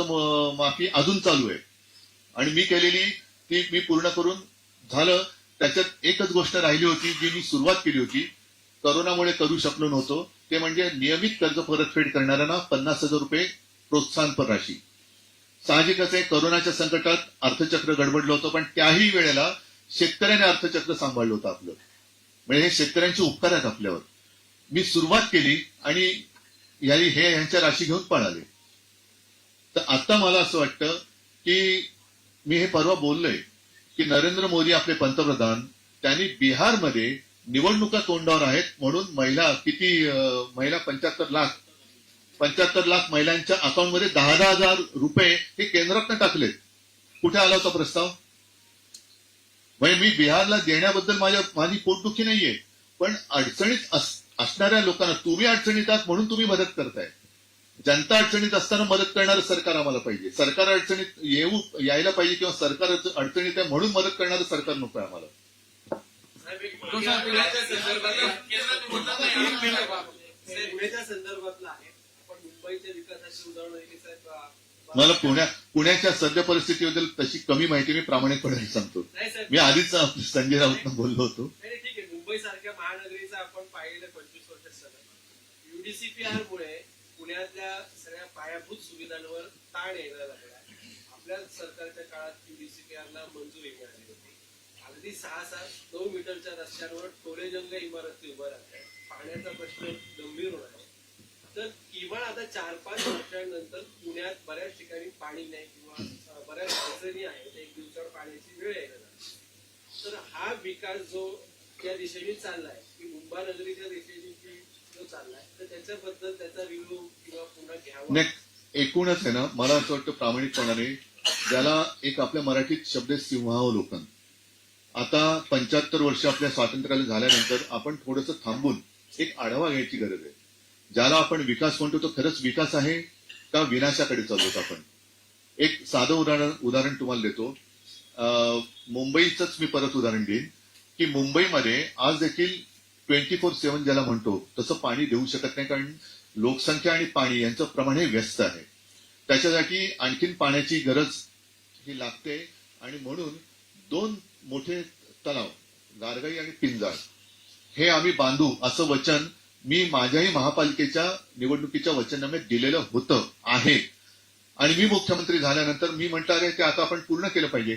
माफी अजून चालू आहे आणि मी केलेली ती मी पूर्ण करून झालं. त्याच्यात एकच गोष्ट राहिली होती जी मी सुरुवात केली होती, करोनामुळे करू शकलो नव्हतो, ते म्हणजे नियमित कर्ज परतफेड करणाऱ्यांना 50,000 रुपये प्रोत्साहनपर राशी. साहजिकच आहे, करोनाच्या संकटात अर्थचक्र गडबडलं होतं, पण त्याही वेळेला शेतकऱ्याने अर्थचक्र सांभाळलं होतं आपलं. म्हणजे हे शेतकऱ्यांचे उपकार आहेत आपल्यावर. मी सुरुवात केली आणि ह्यांच्या राशी घेऊन पळाले. तर आता मला असं वाटतं की मी हे परवा बोललोय की नरेंद्र मोदी आपले पंतप्रधान, त्यांनी बिहारमध्ये निवडणुका तोंडावर आहेत म्हणून महिला 75 लाख महिलांच्या अकाउंटमध्ये 10,000 रुपये हे केंद्रातनं टाकलेत. कुठे आला होता प्रस्ताव? म्हणजे मी बिहारला देण्याबद्दल माझी पोटदुखी नाहीये, पण अडचणीत असणाऱ्या लोकांना, तुम्ही अडचणीत आहात म्हणून तुम्ही मदत करताय. जनता अडचणीत असताना मदत करणारं सरकार आम्हाला पाहिजे. सरकार अडचणीत यायला पाहिजे किंवा सरकार अडचणीत आहे म्हणून मदत करणारं सरकार नको आहे आम्हाला. पुण्याच्या संदर्भातला आहे, पण मुंबईच्या विकासाची उदाहरणं साहेब. मला पुण्याच्या सद्य परिस्थितीबद्दल तशी कमी माहिती मी प्रामाणिकपणे सांगतो. मी आधीच संजय राऊत बोललो होतो. ठीक आहे, मुंबई सारख्या महानगरीचं आपण पाहिलं 25 वर्ष सलग युडीसीपीआर मुळे पुण्यातल्या सगळ्या पायाभूत सुविधांवर ताण यायला लागला. आपल्या सरकारच्या काळात युडीसीपीआरला मंजुरी मिळाली होती. अगदी 6-7-9 मीटरच्या रस्त्यांवर टोलेजंग इमारती उभ्या राहतात. पाण्याचा प्रश्न गंभीर होणार आहे. तर किमान आता 4-5 वर्षांनंतर पुण्यात बऱ्याच ठिकाणी पाणी नाही किंवा बऱ्याच अडचणी आहेत. एक दिवसावर पाण्याची वेळ यायला लागली. तर हा विकास जो त्या दिशेने चाललाय की मुंबई नगरीच्या दिशेने जो चाललाय, तर त्याच्याबद्दल त्याचा रिव्ह्यू किंवा पुन्हा घ्यावा. एकूणच आहे ना, मला असं वाटतं प्रामाणिकपणाने, ज्याला एक आपल्या मराठीत शब्द सिंहावलोकन. आता 75 वर्ष आपल्या स्वातंत्र्याला झाल्यानंतर आपण थोडंसं थांबून एक आढावा घ्यायची गरज आहे. ज्याला आपण विकास म्हणतो तो खरंच विकास आहे का विनाशाकडे चाललोत आपण. एक साधं उदाहरण तुम्हाला देतो. मुंबईचंच मी परत उदाहरण देईन की मुंबईमध्ये आज देखील 24/7 ज्याला म्हणतो तसं पाणी देऊ शकत नाही, कारण लोकसंख्या आणि पाणी यांचं प्रमाण हे व्यस्त आहे. त्याच्यासाठी आणखीन पाण्याची गरज ही लागते आणि म्हणून 2 मोठे तलाव, गारगाई आणि पिंजाळ, हे आम्ही बांधू असं वचन मी माझ्याही महापालिकेच्या निवडणुकीच्या वचननाम्यात दिलेलं होतं आहे. आणि मी मुख्यमंत्री झाल्यानंतर मी म्हटलं अरे ते आता आपण पूर्ण केलं पाहिजे.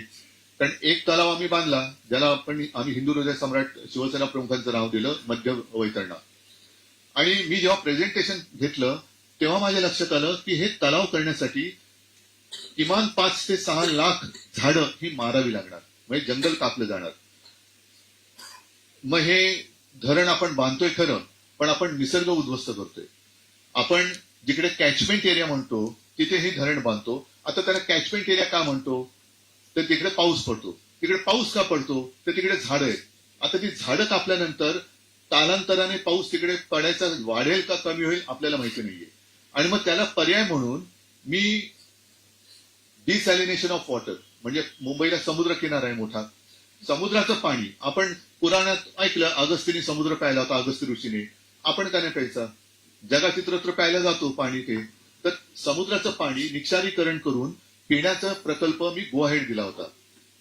कारण एक तलाव आम्ही बांधला, ज्याला आम्ही हिंदू हृदय सम्राट शिवसेना प्रमुखांचं नाव दिलं, मध्य वैतरणा. आणि मी जेव्हा प्रेझेंटेशन घेतलं तेव्हा माझ्या लक्षात आलं की हे तलाव करण्यासाठी किमान 5 ते 6 लाख झाडं ही मारावी लागणार, म्हणजे जंगल कापलं जाणार. मग हे धरण आपण बांधतोय खरं, पण आपण निसर्ग उद्ध्वस्त करतोय. आपण जिकडे कॅचमेंट एरिया म्हणतो तिथे हे धरण बांधतो. आता त्याला कॅचमेंट एरिया का म्हणतो, तर तिकडे पाऊस पडतो. तिकडे पाऊस का पडतो, तर तिकडे झाडं आहेत. आता ती झाडं कापल्यानंतर कालांतराने पाऊस तिकडे पडायचा वाढेल का कमी होईल आपल्याला माहिती नाहीये. आणि मग त्याला पर्याय म्हणून मी डिसॅलिनेशन ऑफ वॉटर, म्हणजे मुंबईला समुद्र किनारा आहे मोठा, समुद्राचं पाणी आपण पुराणात ऐकलं, अगस्तीने समुद्र प्यायला होता, अगस्ती ऋषीने. आपण का नाही प्यायचा, जगात इतरत्र प्यायला जातो पाणी ते. तर समुद्राचं पाणी निक्षारीकरण करून पिण्याचा प्रकल्प मी गुवाहेड दिला होता.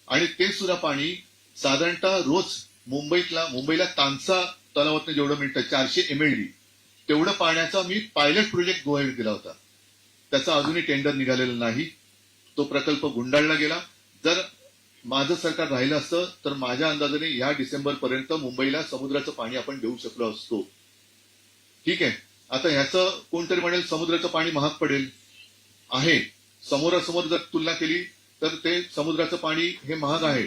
आणि ते सुद्धा पाणी साधारणतः रोज मुंबईला तानसा तलावातनं जेवढं मिळतं 400 MLD तेवढं पाण्याचा मी पायलट प्रोजेक्ट गुवाहेड दिला होता. त्याचा अजूनही टेंडर निघालेलं नाही, तो प्रकल्प गुंडाळला गेला. जर माझं सरकार राहिलं असतं तर माझ्या अंदाजाने या डिसेंबर पर्यंत मुंबईला समुद्राचं पाणी आपण देऊ शकलो असतो. ठीक आहे, आता ह्याचं कोणतरी म्हणेल समुद्राचं पाणी महाग पडेल. आहे, समोरासमोर जर तुलना केली तर ते समुद्राचं पाणी हे महाग आहे,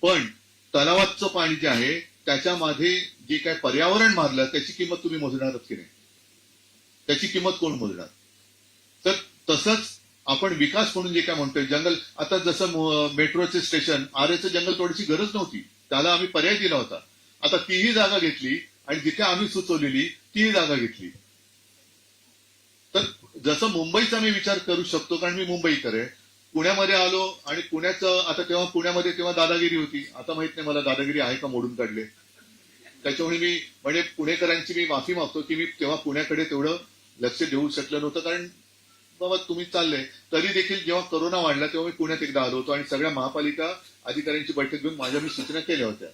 पण तलावाचं पाणी जे आहे त्याच्यामध्ये जे काय पर्यावरण मारलं त्याची किंमत तुम्ही मोजणारच की नाही, त्याची किंमत कोण मोजणार. तर तसंच आपण विकास म्हणून जे काय म्हणतोय, जंगल, आता जसं मेट्रोचे स्टेशन आरेचं जंगल तोडायची गरज नव्हती, त्याला आम्ही पर्याय दिला होता. आता तीही जागा घेतली आणि जिथे आम्ही सुचवलेली तीही जागा घेतली. तर जसं मुंबईचा मी विचार करू शकतो, कारण मी मुंबईकर आहे. पुण्यामध्ये आलो आणि पुण्याचं आता तेव्हा पुण्यामध्ये तेव्हा दादागिरी होती, आता माहित नाही मला दादागिरी आहे का, मोडून काढले. त्याच्यामुळे मी म्हणजे पुणेकरांची मी माफी मागतो की मी तेव्हा पुण्याकडे तेवढं लक्ष देऊ शकलं नव्हतं. कारण बाबा तुम्ही चालले, तरी देखील जेव्हा कोरोना वाढला तेव्हा मी पुण्यात एकदा आलो होतो आणि सगळ्या महापालिका अधिकाऱ्यांची बैठक घेऊन माझ्या मी सूचना केल्या होत्या.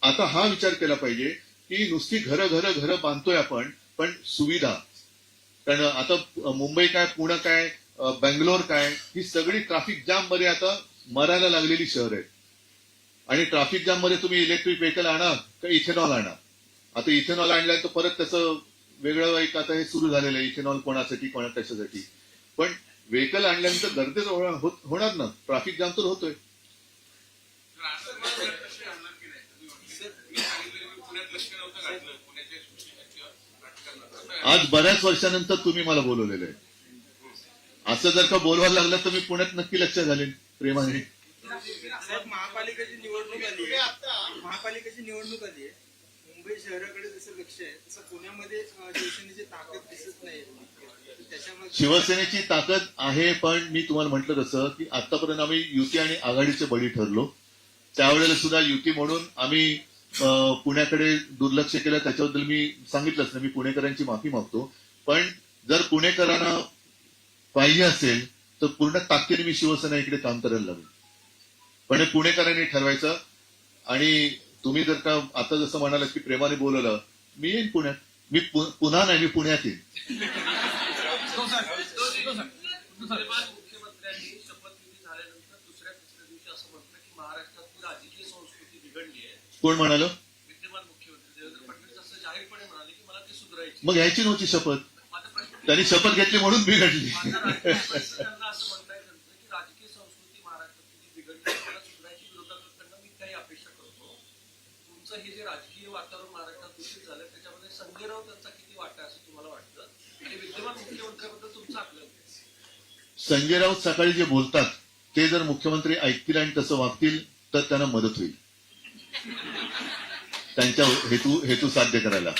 आता हा विचार केला पाहिजे की नुसती घरं बांधतोय आपण, पण सुविधा, कारण आता मुंबई काय, पुणे काय, बेंगलोर काय, ही सगळी ट्रॅफिक जाम मध्ये आता मरायला लागलेली शहर आहेत. आणि ट्रॅफिक जाम मध्ये तुम्ही इलेक्ट्रिक व्हेकल आणा का इथेनॉल आणा. आता इथेनॉल आणल्यानंतर परत त्याचं वेगळं एक आता हे सुरू झालेलं आहे, इथेनॉल कोणासाठी कशासाठी. पण व्हेकल आणल्यानंतर गर्दी होणार ना, ट्रॅफिक जाम तर होतोय. आज बऱ्याच वर्षानंतर तुम्ही मला बोलवलेलं आहे. असं जर का बोलवायला लागलं तर मी पुण्यात नक्की लक्ष घालेन प्रेमाने. साहेब, महापालिकेची निवडणूक आली आहे. मुंबई शहराकडे जसं लक्ष आहे तसं पुण्यामध्ये शिवसेनेची ताकद दिसत नाही. त्याच्यामध्ये शिवसेनेची ताकद आहे, पण मी तुम्हाला म्हटलं तसं की आतापर्यंत आम्ही युती आणि आघाडीचे बळी ठरलो. त्यावेळेला सुद्धा युती म्हणून आम्ही पुण्याकडे दुर्लक्ष केलं. त्याच्याबद्दल मी सांगितलंच ना, मी पुणेकरांची माफी मागतो. पण जर पुणेकरांना पाहिजे असेल तर पूर्ण ताकदीने मी शिवसेना इकडे काम करायला लागेल. पण हे पुणेकरांनी ठरवायचं. आणि तुम्ही जर का आता जसं म्हणालात की प्रेमाने बोलवलं, मी येईन पुण्यात. मी पुन्हा नाही, मी पुण्यात येईन. मुख्यमंत्र्यांनी शपथविधी झाल्यानंतर दुसऱ्या तिसऱ्या दिवशी असं म्हटलं की महाराष्ट्रातली राजकीय संस्कृती बिघडली आहे. कोण म्हणाल? विद्यमान मुख्यमंत्री देवेंद्र फडणवीस असं जाहीरपणे म्हणाले की मला ती सुधारायची. मग घ्यायची नव्हती शपथ, माझा प्रश्न, त्यांनी शपथ घेतली म्हणून बिघडली. त्यांना असं म्हणता येतं की राजकीय संस्कृती महाराष्ट्रातली बिघडली, मला सुधारायची. विरोधकांकडनं मी काही अपेक्षा करतो. तुमचं हे जे राजकीय वातावरण महाराष्ट्रात दूषित झालं त्याच्यामध्ये संजय राऊत यांचा किती वाटा असं तुम्हाला वाटतं, आणि विद्यमान मुख्यमंत्र्यांबद्दल तुमचं आकलन? संजय राऊत सकाळी जे बोलतात ते जर मुख्यमंत्री ऐकतील आणि तसं वागतील तर त्यांना मदत होईल त्यांच्या हेतू साध्य करायला.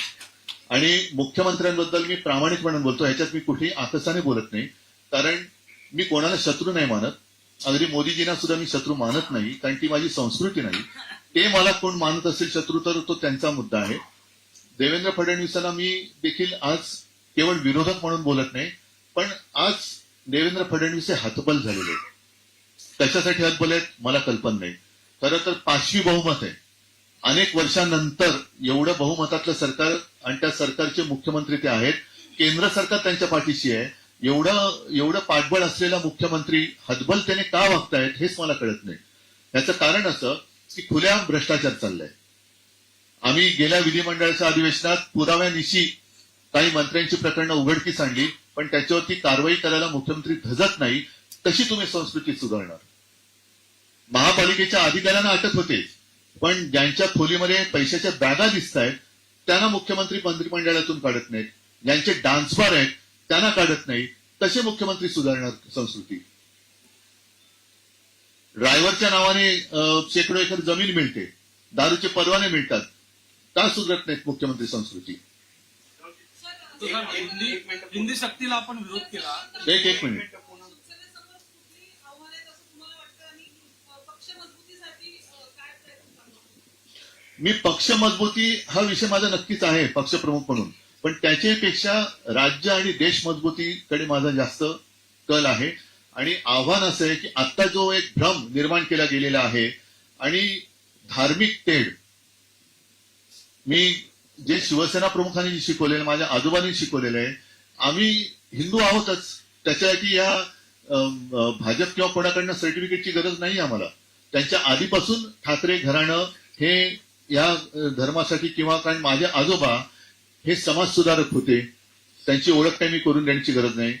आणि मुख्यमंत्र्यांबद्दल मी प्रामाणिकपणे बोलतो, ह्याच्यात मी कुठेही आकसाने बोलत नाही. कारण मी कोणाला शत्रू नाही मानत. अगदी मोदीजींना सुद्धा मी शत्रू मानत नाही, कारण ती माझी संस्कृती नाही. ते मला कोण मानत असेल शत्रू तर तो त्यांचा मुद्दा आहे. देवेंद्र फडणवीसांना मी देखील आज केवळ विरोधक म्हणून बोलत नाही, पण आज देवेंद्र फडणवीस हे हतबल झालेले आहेत. कशासाठी हतबल आहेत मला कल्पना नाही. खरं तर 5वी बहुमत आहे. अनेक वर्षांनंतर एवढं बहुमतातलं सरकार आणि त्या सरकारचे मुख्यमंत्री ते आहेत. केंद्र सरकार त्यांच्या पाठीशी आहे. एवढं पाठबळ असलेला मुख्यमंत्री हतबलतेने का वागतायत हेच मला कळत नाही. याचं कारण असं की खुल्या भ्रष्टाचार चाललाय. आम्ही गेल्या विधिमंडळाच्या अधिवेशनात पुराव्यानिशी काही मंत्र्यांची प्रकरणं उघडकीस आणली, पण त्याच्यावरती कारवाई करायला मुख्यमंत्री धजत नाही. तशी तुम्ही संस्कृती सुधारणार. महापालिकेच्या अधिकाऱ्यांना अटक होते, पण ज्यांच्या खोलीमध्ये पैशाच्या बॅगा दिसत आहेत त्यांना मुख्यमंत्री मंत्रिमंडळातून काढत नाहीत. ज्यांचे डान्स बार आहेत त्यांना काढत नाही. तसे मुख्यमंत्री सुधारणार संस्कृती. ड्रायव्हरच्या नावाने शेकडो एकर जमीन मिळते, दारूचे परवाने मिळतात, का सुधारत नाहीत मुख्यमंत्री संस्कृती? हिंदी सक्तीला आपण विरोध केला. एक मिनिट. मी पक्ष मजबूती हा विषय माझा नक्कीच आहे पक्षप्रमुख म्हणून, पण त्याच्यापेक्षा राज्य आणि देश मजबूतीकडे माझा जास्त कल आहे. आणि आव्हान असं आहे की आता जो एक भ्रम निर्माण केला गेलेला आहे आणि धार्मिक तेढ, मी जे शिवसेना प्रमुखांनी शिकवलेलं, माझ्या आजोबांनी शिकवलेलं आहे, आम्ही हिंदू आहोतच, त्याच्यासाठी या भाजप किंवा कोणाकडनं सर्टिफिकेटची गरज नाही आम्हाला. त्यांच्या आधीपासून ठाकरे घराणं हे या धर्मासाठी, किंवा कारण माझे आजोबा हे समाज सुधारक होते, त्यांची ओळख काही मी करून देण्याची गरज नाही.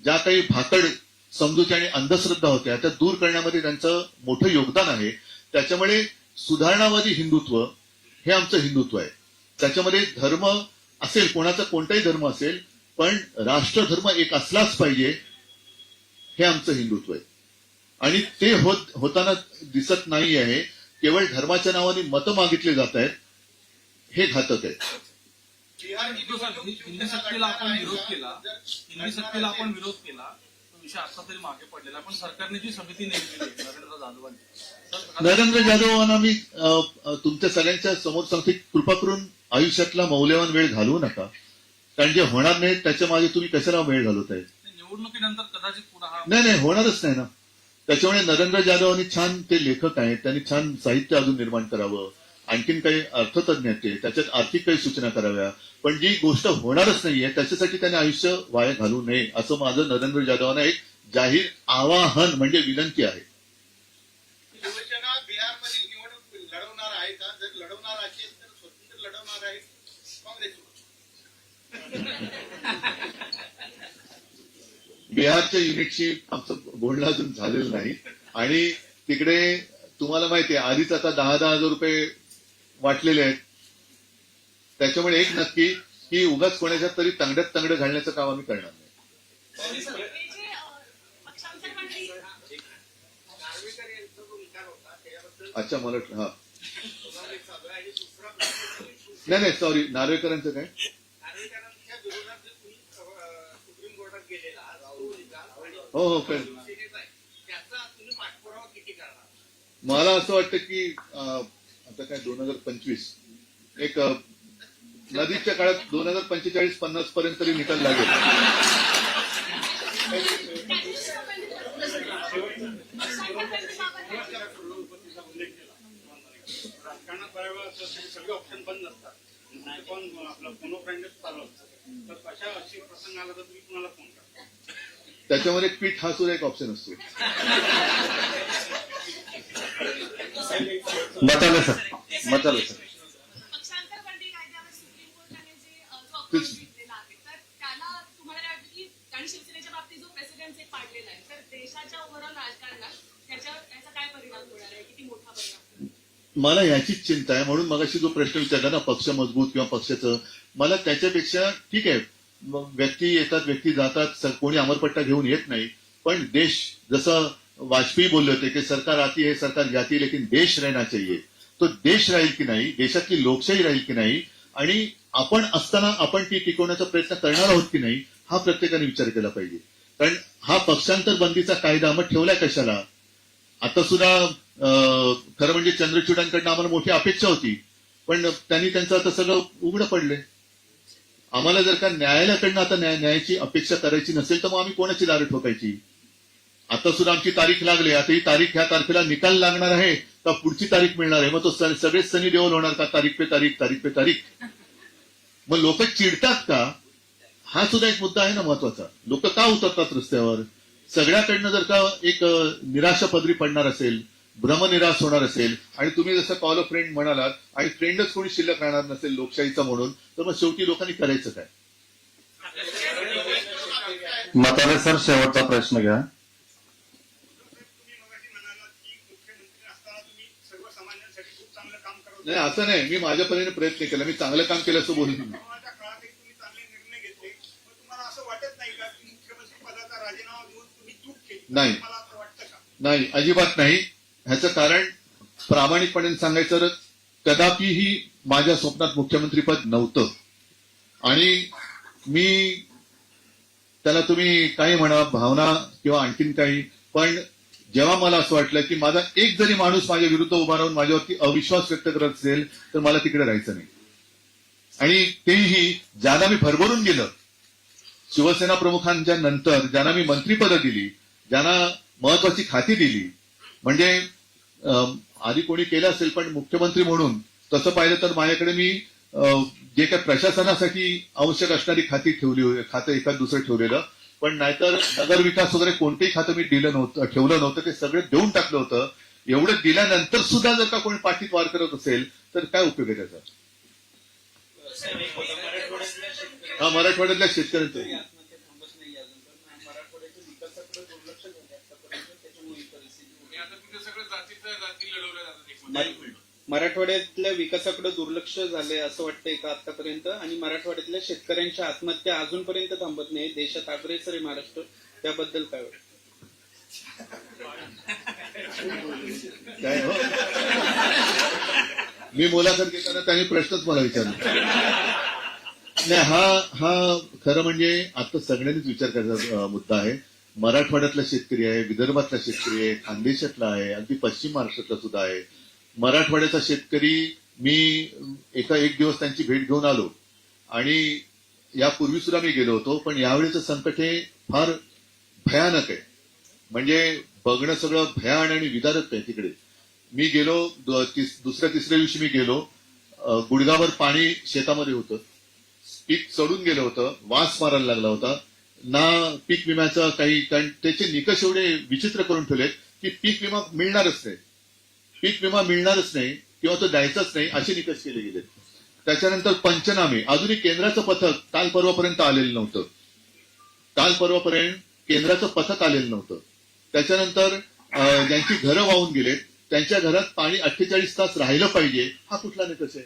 ज्या काही भाकड समजुती आणि अंधश्रद्धा होत्या त्या दूर करण्यामध्ये त्यांचं मोठं योगदान आहे. त्याच्यामुळे सुधारणावादी हिंदुत्व हे आमचं हिंदुत्व आहे. त्याच्यामध्ये धर्म असेल, कोणाचा कोणताही धर्म असेल, पण राष्ट्रधर्म एक असलाच पाहिजे, हे आमचं हिंदुत्व आहे. आणि ते होताना दिसत नाही आहे. केवळ धर्माच्या नावाने मतं मागितले जात आहेत, हे घातक आहे. हिंदी सक्तीला आपण विरोध केला, तो विषय आता तरी मागे पडलेला. पण सरकारने जी समिती नेमली नरेंद्र जाधवांनी, नरेंद्र जाधवांना मी तुमच्या सगळ्यांच्या समोर सांगते, कृपा करून आयुष्यातला मौल्यवान वेळ घालवू नका, कारण जे होणार नाही त्याच्या मागे तुम्ही कशाला वेळ घालवताय? निवडणुकीनंतर कदाचित पुन्हा हा नाही, होणारच नाही ना. त्याच्यामुळे नरेंद्र जाधवांनी छान, ते लेखक आहेत, त्यांनी छान साहित्य अजून निर्माण करावं, आणखीन काही अर्थतज्ञ आहेत, त्याच्यात आर्थिक काही सूचना कराव्या. पण जी गोष्ट होणारच नाहीये त्याच्यासाठी त्यांनी आयुष्य वाया घालू नये, असं माझं नरेंद्र जाधवांना एक जाहीर आवाहन म्हणजे विनंती आहे. शिवसेना बिहारमध्ये निवडणूक लढवणार आहे का? जर लढवणार असेल तर स्वतंत्र लढवणार आहे काँग्रेससोबत? बिहारच्या युनिटशी आमचं बोलणं अजून झालेलं नाही. आणि तिकडे तुम्हाला माहिती आहे आधीच आता 10,000 रुपये वाटलेले आहेत. त्याच्यामुळे एक नक्की की उगाच कोणाच्या तरी तंगड्यात तंगड घालण्याचं काम आम्ही करणार नाही. नार्वेकर यांचा जो विचार होता त्याच्याबद्दल अच्छा, मला हा सुधारणा चालू आहे. आणि दुसरा प्रश्न, नाही सॉरी, नार्वेकरांचं काय? नार्वेकरांच्या विरोधात जे तुम्ही सुप्रीम कोर्टात गेलेला तो निकाल आणि हो कळलं. शिवसेनेचा आहे, त्याचा तुम्ही पाठपुरावा किती करणार? मला असं वाटतं की आता काय 2025 एक नदीच्या काळात 2045-50 पर्यंत तरी निकाल लागेल. राजकारणात बऱ्याच वेळा सगळे ऑप्शन बंद असतात, पण आपलं मोनोब्रँडेड चालू असतं. तर अशा अशी प्रसंग आला तर तुम्ही कुणाला फोन करा? त्याच्यामध्ये पीठ हा सुद्धा एक ऑप्शन असतो. मताला सर. पक्षांतर बंदी कायद्यावर सुप्रीम कोर्टाने जो अप्रोच घेतलेला आहे, तर त्याला तुम्हाला वाटतं की आणि शिवसेनेच्या बाबतीत जो प्रेसिडेंट एक पाडलेला आहे, तर देशाच्या ओव्हरऑल राजकारणात याचा काय परिणाम होणार आहे? किती मोठा परिणाम? मला याचीच चिंता आहे. म्हणून मगाशी जो प्रश्न विचारला ना, पक्ष मजबूत किंवा पक्षाचं, मला त्याच्यापेक्षा ठीक आहे, व्यक्ती येतात, व्यक्ती जातात, कोणी अमरपट्टा घेऊन येत नाही. पण देश, जसं वाजपेयी बोलले होते की सरकार आती है सरकार जाती लेकिन देश रहना चाहिए, तो देश राहील की नाही, देशातली लोकशाही राहील की नाही, आणि आपण असताना आपण ती टिकवण्याचा प्रयत्न करणार आहोत की नाही, हा प्रत्येकाने विचार केला पाहिजे. कारण हा पक्षांतर बंदीचा कायदा मग ठेवलाय कशाला? आता सुद्धा खरं म्हणजे चंद्रचूडांकडनं आम्हाला मोठी अपेक्षा होती, पण त्यांनी त्यांचं आता सगळं उघडं पडलंय. आम्हाला जर का न्यायालयाकडनं आता न्यायाची अपेक्षा करायची नसेल तर मग आम्ही कोणाची दारं ठोकायची? आता सुद्धा आमची तारीख लागली, आता ही तारीख, ह्या तारखेला निकाल लागणार आहे का पुढची तारीख मिळणार आहे? मग तो सगळेच सनी देओल होणार का? तारीख पे तारीख. मग लोक चिडतात का? हा सुद्धा एक मुद्दा आहे ना महत्वाचा. लोक का उतरतात रस्त्यावर? सगळ्याकडनं जर का एक निराशा पदरी पडणार असेल, भ्रमनिराश होणार असेल, आणि तुम्ही जसं कॉल ऑफ फ्रेंड म्हणालात आणि फ्रेंडच कोणी शिल्लक राहणार नसेल लोकशाहीचा म्हणून, तर मग शेवटी लोकांनी करायचं काय? म्हातारे सर, शेवटचा प्रश्न घ्या. तुम्ही मगाशी म्हणालात की मुख्यमंत्री असताना तुम्ही सर्वसामान्यांसाठी खूप चांगलं काम करत नाही, असं नाही. मी माझ्या परीने प्रयत्न केला. मी चांगलं काम केलं असं बोलतो. कोरोनाच्या काळातही तुम्ही चांगले निर्णय घेतले. मग तुम्हाला असं वाटत नाही का की मुख्यमंत्री पदाचा राजीनामा देऊन तुम्ही चूक केली? नाही. मला असं वाटतं का? नाही, अजिबात नाही. ह्याचं कारण प्रामाणिकपणे सांगायचं तर कदापिही माझ्या स्वप्नात मुख्यमंत्रीपद नव्हतं. आणि मी त्याला तुम्ही काही म्हणा, भावना किंवा आणखीन काही, पण जेव्हा मला असं वाटलं की माझा एक जरी माणूस माझ्या विरुद्ध उभा राहून माझ्यावरती अविश्वास व्यक्त करत असेल तर मला तिकडे राहायचं नाही. आणि तेही ज्यांना मी भरभरून गेलं, शिवसेना प्रमुखांच्या नंतर ज्यांना मी मंत्रीपदं दिली, ज्यांना महत्वाची खाती दिली, म्हणजे आधी कोणी केलं असेल पण मुख्यमंत्री म्हणून तसं पाहिलं तर माझ्याकडे मी जे काही प्रशासनासाठी आवश्यक असणारी खाती खातं एखाद दुसरं ठेवलेलं, पण नाहीतर नगर विकास वगैरे कोणतेही खातं मी ठेवलं नव्हतं. ते सगळं देऊन टाकलं होतं. एवढं दिल्यानंतर सुद्धा जर का कोणी पाठीत वार करत असेल तर काय उपयोग आहे त्याचा? हा, मराठवाड्यातल्या शेतकऱ्यांचं आत्महत्या थांबत नाही अजून पण मराठवाड्याच्या विकासाकडे दुर्लक्ष झाले आतापर्यंत, त्याच्यामुळे ही परिस्थिती. आता तिथे सगळं जाती लढवल्या जातात. मराठवाड्यातल्या विकासाकडे दुर्लक्ष झाले असं वाटतंय का आतापर्यंत? आणि मराठवाड्यातल्या शेतकऱ्यांच्या आत्महत्या अजूनपर्यंत थांबत नाही, देशात अग्रेसर आहे महाराष्ट्र, त्याबद्दल काय वाटतं? काय हो? मी मुलाखत घेताना त्यांनी प्रश्नच मला विचारला. नाही, हा खरं म्हणजे आता सगळ्यांनीच विचार करायचा मुद्दा आहे. मराठवाड्यातला शेतकरी आहे, विदर्भातला शेतकरी आहे, खानदेशातला आहे, अगदी पश्चिम महाराष्ट्रातला सुद्धा आहे. मराठवाड्याचा शेतकरी, मी एक दिवस त्यांची भेट घेऊन आलो आणि यापूर्वी सुद्धा मी गेलो होतो, पण यावेळीचं संकट हे फार भयानक आहे. म्हणजे बघणं सगळं भयान आणि विदारक आहे. तिकडे मी गेलो, दुसऱ्या तिसऱ्या दिवशी मी गेलो, गुडघाभर पाणी शेतामध्ये होतं, पीक चढून गेलं होतं, वास मारायला लागला होता ना. पीक विम्याचं काही, कारण त्याचे निकष एवढे विचित्र करून ठेवलेत की पीक विमा मिळणारच नाही, पीक विमा मिळणारच नाही किंवा तो द्यायचाच नाही, असे निकष केले गेले. त्याच्यानंतर पंचनामे, अजूनही केंद्राचं पथक काल परवापर्यंत आलेलं नव्हतं. काल परवापर्यंत केंद्राचं पथक आलेलं नव्हतं. त्याच्यानंतर ज्यांची घरं वाहून गेलेत त्यांच्या घरात पाणी 48 तास राहिलं पाहिजे, हा कुठला निकष आहे?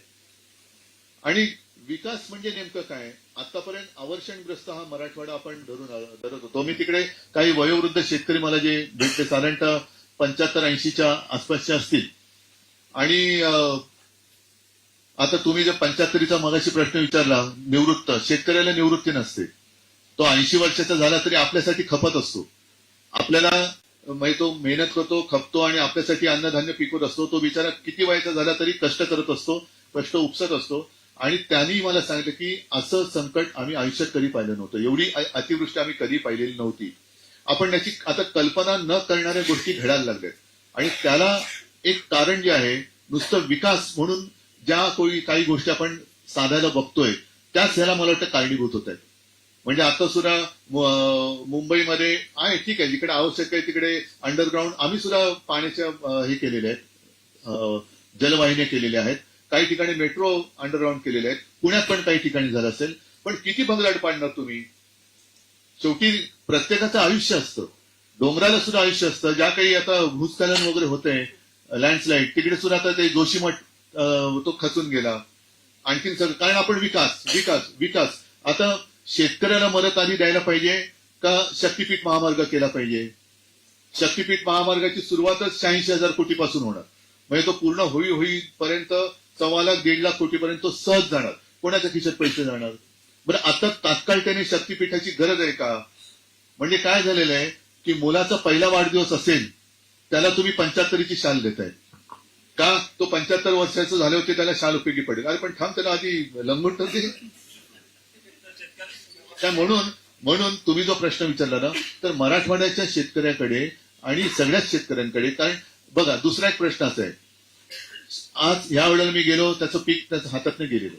आणि विकास म्हणजे नेमकं काय? आतापर्यंत अवर्षणग्रस्त हा मराठवाडा आपण धरत होतो. मी तिकडे काही वयोवृद्ध शेतकरी मला जे भेटले, साधारणतः 75-80च्या आसपासचे असतील. आणि आता तुम्ही जर 75चा मगाशी प्रश्न विचारला, निवृत्त शेतकऱ्याला निवृत्ती नसते. तो 80 वर्षाचा झाला तरी आपल्यासाठी खपत असतो. आपल्याला म्हणजे तो मेहनत करतो, खपतो आणि आपल्यासाठी अन्नधान्य पिकवत असतो. तो बिचारा किती वयाचा झाला तरी कष्ट करत असतो, कष्ट उपसत असतो. आणि त्यांनी मला सांगितलं की असं संकट आम्ही आयुष्यात कधी पाहिलं नव्हतं, एवढी अतिवृष्टी आम्ही कधी पाहिलेली नव्हती. आपण त्याची आता कल्पना न करणाऱ्या गोष्टी घडायला लागल्यात. आणि त्याला एक कारण जे आहे, नुसतं विकास म्हणून ज्या काही गोष्टी आपण साधायला बघतोय त्याच ह्याला मला वाटतं कारणीभूत होत आहेत. म्हणजे आता सुद्धा मुंबईमध्ये आहे, ठीक आहे, जिकडे आवश्यक आहे तिकडे अंडरग्राऊंड आम्ही सुद्धा पाण्याच्या हे केलेले आहेत, जलवाहिन्या केलेल्या आहेत. काही ठिकाणी मेट्रो अंडरग्राऊंड केलेले आहेत. पुण्यात पण काही ठिकाणी झालं असेल. पण किती भंगलाट पाडणार तुम्ही? शेवटी प्रत्येकाचं आयुष्य असतं, डोंगराला सुद्धा आयुष्य असतं. ज्या काही आता भूस्खलन वगैरे होतंय, लँडस्लाईड, तिकडे सुद्धा आता ते जोशीमठ तो खचून गेला. आणखीन सगळं कारण आपण विकास विकास विकास. आता शेतकऱ्याला मदत आधी द्यायला पाहिजे का शक्तीपीठ महामार्ग केला पाहिजे? शक्तीपीठ महामार्गाची सुरुवातच 86,000 कोटीपासून होणार. म्हणजे तो पूर्ण होईपर्यंत 1.25 लाख 1.5 लाख कोटीपर्यंत तो सहज जाणार. कोणाच्या खिशात पैसे जाणार? बरं, आता तात्काळ त्याने शक्तीपीठाची गरज आहे का? म्हणजे काय झालेलं आहे की मुलाचा पहिला वाढदिवस असेल त्याला तुम्ही 75ची शाल देताय का? तो 75 वर्षाचं झाले होते, त्याला शाल उपयोगी पडेल. अरे पण थांब, त्याला आधी लंगूट तर दे. म्हणून तुम्ही जो प्रश्न विचारला ना, तर मराठवाड्याच्या शेतकऱ्याकडे आणि सगळ्याच शेतकऱ्यांकडे, कारण बघा दुसरा एक प्रश्न असा आहे, आज ह्या वेळेला मी गेलो, त्याचं पीक त्याच्या हातातनं गेलेलं,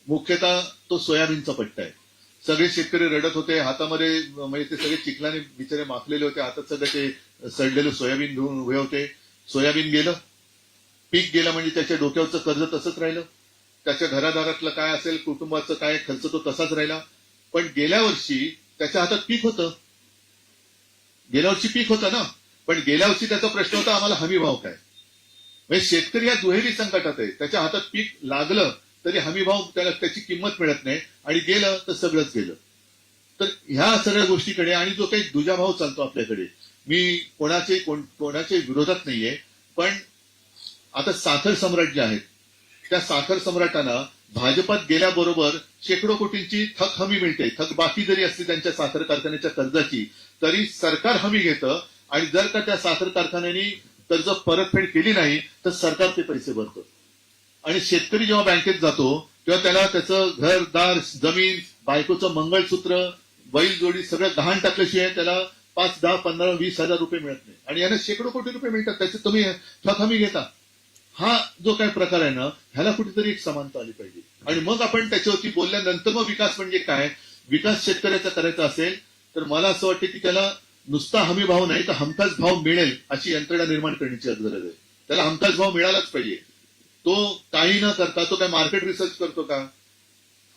मुख्यतः तो सोयाबीनचा पट्टा आहे. सगळे शेतकरी रडत होते, हातामध्ये म्हणजे ते सगळे चिखलाने बिचारे माखलेले होते, हातात सगळं ते सडलेलं सोयाबीन घेऊन उभे होते. सोयाबीन गेलं, पीक गेलं, म्हणजे त्याच्या डोक्यावरचं कर्ज तसंच राहिलं, त्याच्या घरादारातलं काय असेल, कुटुंबाचं काय खर्च तो तसाच राहिला. पण गेल्या वर्षी त्याच्या हातात पीक होतं, गेल्या वर्षी पीक होतं ना, पण गेल्या वर्षी त्याचा प्रश्न होता आम्हाला हमी भाव काय. म्हणजे शेतकरी या दुहेरी संकटात आहे, त्याच्या हातात पीक लागलं तरी हमी भाव त्याला त्याची किंमत मिळत नाही, आणि गेलं तर सगळंच गेलं. तर ह्या सगळ्या गोष्टीकडे, आणि जो काही दुजाभाव चालतो आपल्याकडे, मी कोणाचे विरोधात नाहीये, पण आता साखर सम्राट जे आहेत त्या साखर सम्राटांना भाजपात गेल्याबरोबर शेकडो कोटींची थक हमी मिळते. थक बाकी जरी असली त्यांच्या साखर कारखान्याच्या कर्जाची, तरी सरकार हमी घेतं, आणि जर का त्या साखर कारखान्यांनी कर्ज परतफेड केली नाही तर सरकार ते पैसे भरतं. आणि शेतकरी जेव्हा बँकेत जातो तेव्हा त्याला त्याचं घरदार, जमीन, बायकोचं मंगळसूत्र, बैलजोडी सगळं गहाण टाकल्याशिवाय त्याला 5, 10, 15, 20 हजार रुपये मिळत नाही, आणि यांना शेकडो कोटी रुपये मिळतात, त्याचे तुम्ही थक हमी घेता. हा जो काय प्रकार आहे ना, ह्याला कुठेतरी एक समानता आली पाहिजे. आणि मग आपण त्याच्यावरती बोलल्यानंतर मग विकास म्हणजे काय, विकास शेतकऱ्याचा करायचा असेल तर मला असं वाटतं की त्याला नुसता हमी भाव नाही तर हमखास भाव मिळेल अशी यंत्रणा निर्माण करण्याची गरज आहे. त्याला हमखास भाव मिळालाच पाहिजे. तो काही न करता तो काय मार्केट रिसर्च करतो का?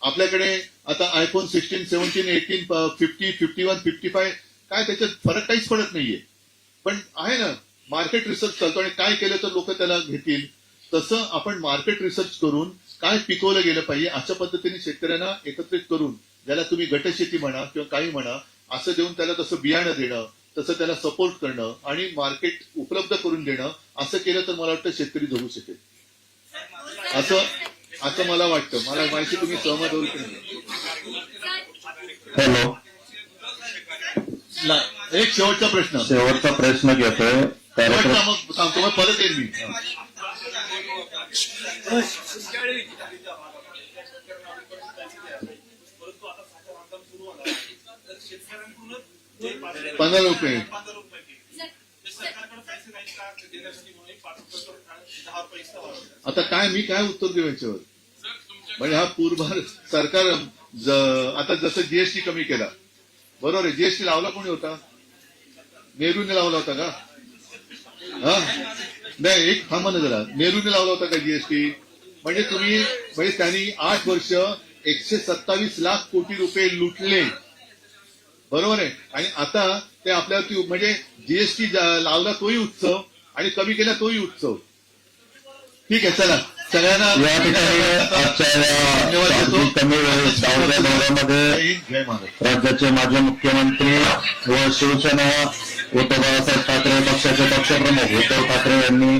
आपल्याकडे आता आयफोन 16, 17, 18, 50, 51, 55 काय त्याच्यात फरक काहीच पडत नाहीये, पण आहे ना मार्केट रिसर्च चालतो, आणि काय केलं तर लोक त्याला घेतील. तसं आपण मार्केट रिसर्च करून काय पिकवलं गेलं पाहिजे अशा पद्धतीने शेतकऱ्यांना एकत्रित करून, ज्याला तुम्ही गटशेती म्हणा किंवा काही म्हणा, असं देऊन त्याला तसं बियाणं देणं, तसं त्याला सपोर्ट करणं आणि मार्केट उपलब्ध करून देणं, असं केलं तर मला वाटतं शेतकरी जगू शकेल, असं मला वाटतं. मला माहिती तुम्ही सहमत होईल की नाही. हॅलो, एक शेवटचा प्रश्न घेतोय कार्यक्रम. मग सांगतो, मग परत येईल मी. परंतु आता साखर हंगाम सुरू होणार तर शेतकऱ्यांकडूनच जे 15 रुपये ते सरकारकडे पैसे नाहीत का देण्यासाठी म्हणून 5 रुपये 10 पैसे वाढवतात. आता काय मी काय उत्तर देऊ याच्यावर? म्हणजे हा पूर्वभार सरकार आता जसं जीएसटी कमी केला, बरोबर आहे, जीएसटी लावला कोणी होता? नेहरूने लावला होता का? हा नाही, एक थांबा ना जरा, नेहरूने लावला होता का जीएसटी? म्हणजे तुम्ही म्हणजे त्यांनी 8 वर्ष 127 लाख कोटी रुपये लुटले, बरोबर आहे, आणि आता ते आपल्यावरती म्हणजे जीएसटी लावला तोही उत्सव आणि कमी केला तोही उत्सव. ठीक आहे, चला सगळ्यांना या ठिकाणी आजच्या या कमी वेळेत दौऱ्यामध्ये जय महाराज. राज्याचे माजी मुख्यमंत्री व शिवसेना उद्धव बाळासाहेब ठाकरे पक्षाचे पक्षप्रमुख उद्धव ठाकरे यांनी